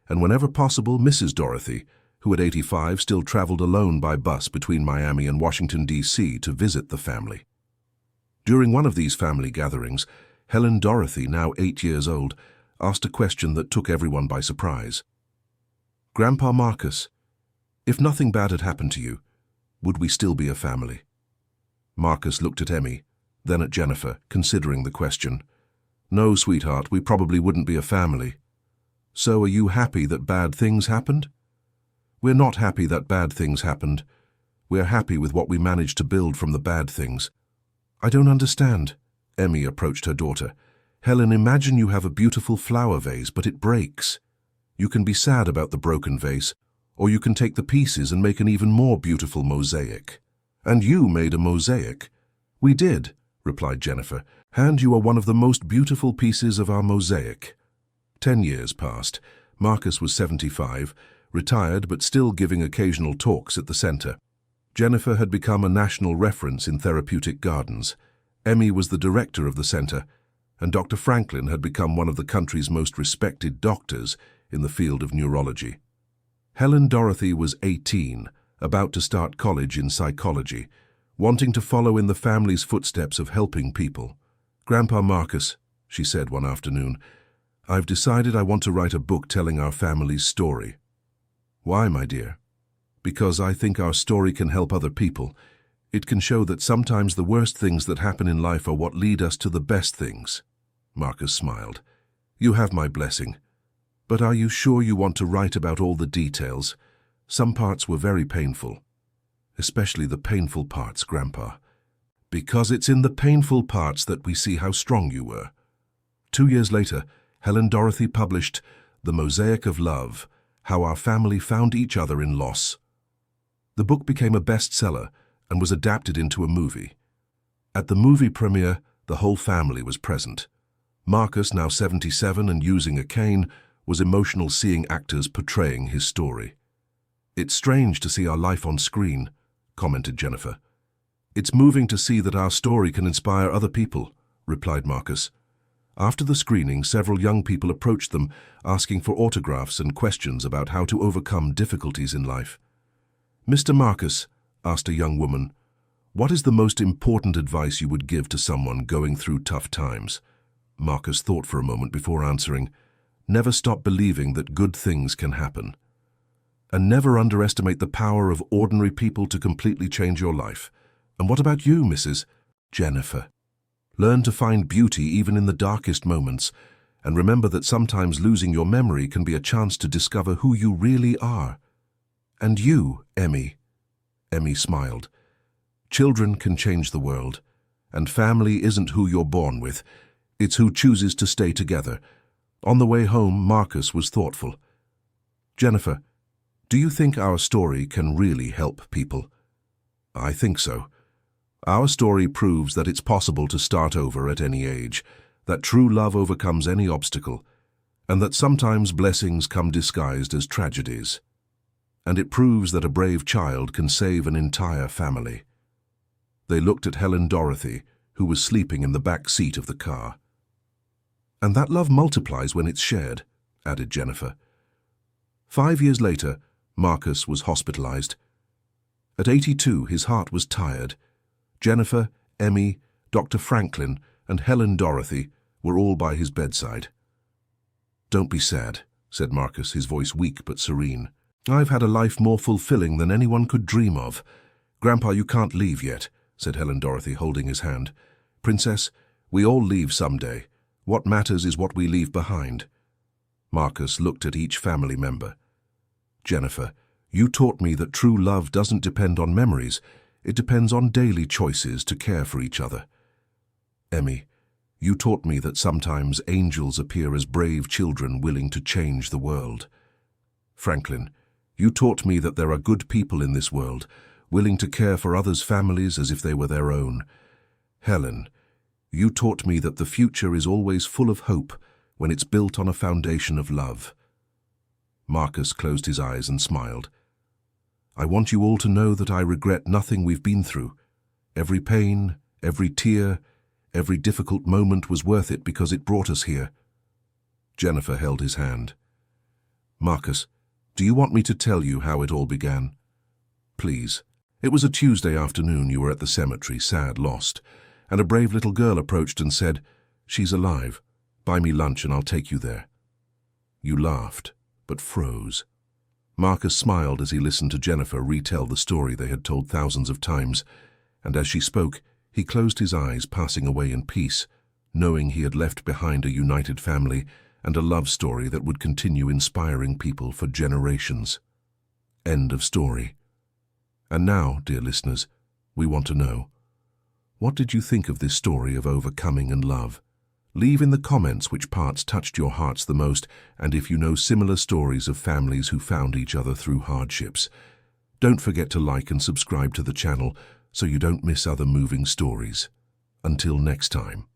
and whenever possible, Mrs. Dorothy, who at 85 still traveled alone by bus between Miami and Washington, D.C. to visit the family. During one of these family gatherings, Helen Dorothy, now 8 years old, asked a question that took everyone by surprise. "Grandpa Marcus, if nothing bad had happened to you, would we still be a family?" Marcus looked at Emmy, then at Jennifer, considering the question. "No, sweetheart, we probably wouldn't be a family." "So are you happy that bad things happened?" "We're not happy that bad things happened. We're happy with what we managed to build from the bad things." "I don't understand." Emmy approached her daughter. "Helen, imagine you have a beautiful flower vase, but it breaks. You can be sad about the broken vase, or you can take the pieces and make an even more beautiful mosaic." "And you made a mosaic." "We did," replied Jennifer, "and you are one of the most beautiful pieces of our mosaic." 10 years passed. Marcus was 75, retired but still giving occasional talks at the center. Jennifer had become a national reference in therapeutic gardens. Emmy was the director of the center, and Dr. Franklin had become one of the country's most respected doctors in the field of neurology. Helen Dorothy was 18, about to start college in psychology, wanting to follow in the family's footsteps of helping people. "Grandpa Marcus," she said one afternoon, "I've decided I want to write a book telling our family's story." "Why, my dear?" "Because I think our story can help other people. It can show that sometimes the worst things that happen in life are what lead us to the best things." Marcus smiled. "You have my blessing. But are you sure you want to write about all the details? Some parts were very painful." "Especially the painful parts, Grandpa." "Because it's in the painful parts that we see how strong you were." 2 years later, Helen Dorothy published The Mosaic of Love, How Our Family Found Each Other in Loss. The book became a bestseller and was adapted into a movie. At the movie premiere, the whole family was present. Marcus, now 77 and using a cane, was emotional seeing actors portraying his story. "It's strange to see our life on screen," commented Jennifer. "It's moving to see that our story can inspire other people," replied Marcus. After the screening, several young people approached them, asking for autographs and questions about how to overcome difficulties in life. "Mr. Marcus," asked a young woman, "what is the most important advice you would give to someone going through tough times?" Marcus thought for a moment before answering, "Never stop believing that good things can happen. And never underestimate the power of ordinary people to completely change your life. And what about you, Mrs. Jennifer? Learn to find beauty even in the darkest moments, and remember that sometimes losing your memory can be a chance to discover who you really are." "And you, Emmy?" Emmy smiled. "Children can change the world, and family isn't who you're born with. It's who chooses to stay together." On the way home, Marcus was thoughtful. "Jennifer, do you think our story can really help people?" "I think so. Our story proves that it's possible to start over at any age, that true love overcomes any obstacle, and that sometimes blessings come disguised as tragedies. And it proves that a brave child can save an entire family." They looked at Helen Dorothy, who was sleeping in the back seat of the car. "And that love multiplies when it's shared," added Jennifer. 5 years later, Marcus was hospitalized. At 82, his heart was tired. Jennifer, Emmy, Dr. Franklin, and Helen Dorothy were all by his bedside. "Don't be sad," said Marcus, his voice weak but serene. "I've had a life more fulfilling than anyone could dream of. Grandpa, you can't leave yet. said Helen Dorothy, holding his hand. "Princess, we all leave someday. What matters is what we leave behind." Marcus looked at each family member. "Jennifer, you taught me that true love doesn't depend on memories. It depends on daily choices to care for each other. Emmy, you taught me that sometimes angels appear as brave children willing to change the world. Franklin, you taught me that there are good people in this world, willing to care for others' families as if they were their own. Helen, you taught me that the future is always full of hope when it's built on a foundation of love." Marcus closed his eyes and smiled. "I want you all to know that I regret nothing we've been through. Every pain, every tear, every difficult moment was worth it because it brought us here." Jennifer held his hand. "Marcus, do you want me to tell you how it all began?" "Please." "It was a Tuesday afternoon. You were at the cemetery, sad, lost, and a brave little girl approached and said, 'She's alive. Buy me lunch and I'll take you there.' You laughed, but froze." Marcus smiled as he listened to Jennifer retell the story they had told thousands of times, and as she spoke, he closed his eyes, passing away in peace, knowing he had left behind a united family and a love story that would continue inspiring people for generations. End of story. And now, dear listeners, we want to know, what did you think of this story of overcoming and love? Leave in the comments which parts touched your hearts the most, and if you know similar stories of families who found each other through hardships. Don't forget to like and subscribe to the channel so you don't miss other moving stories. Until next time.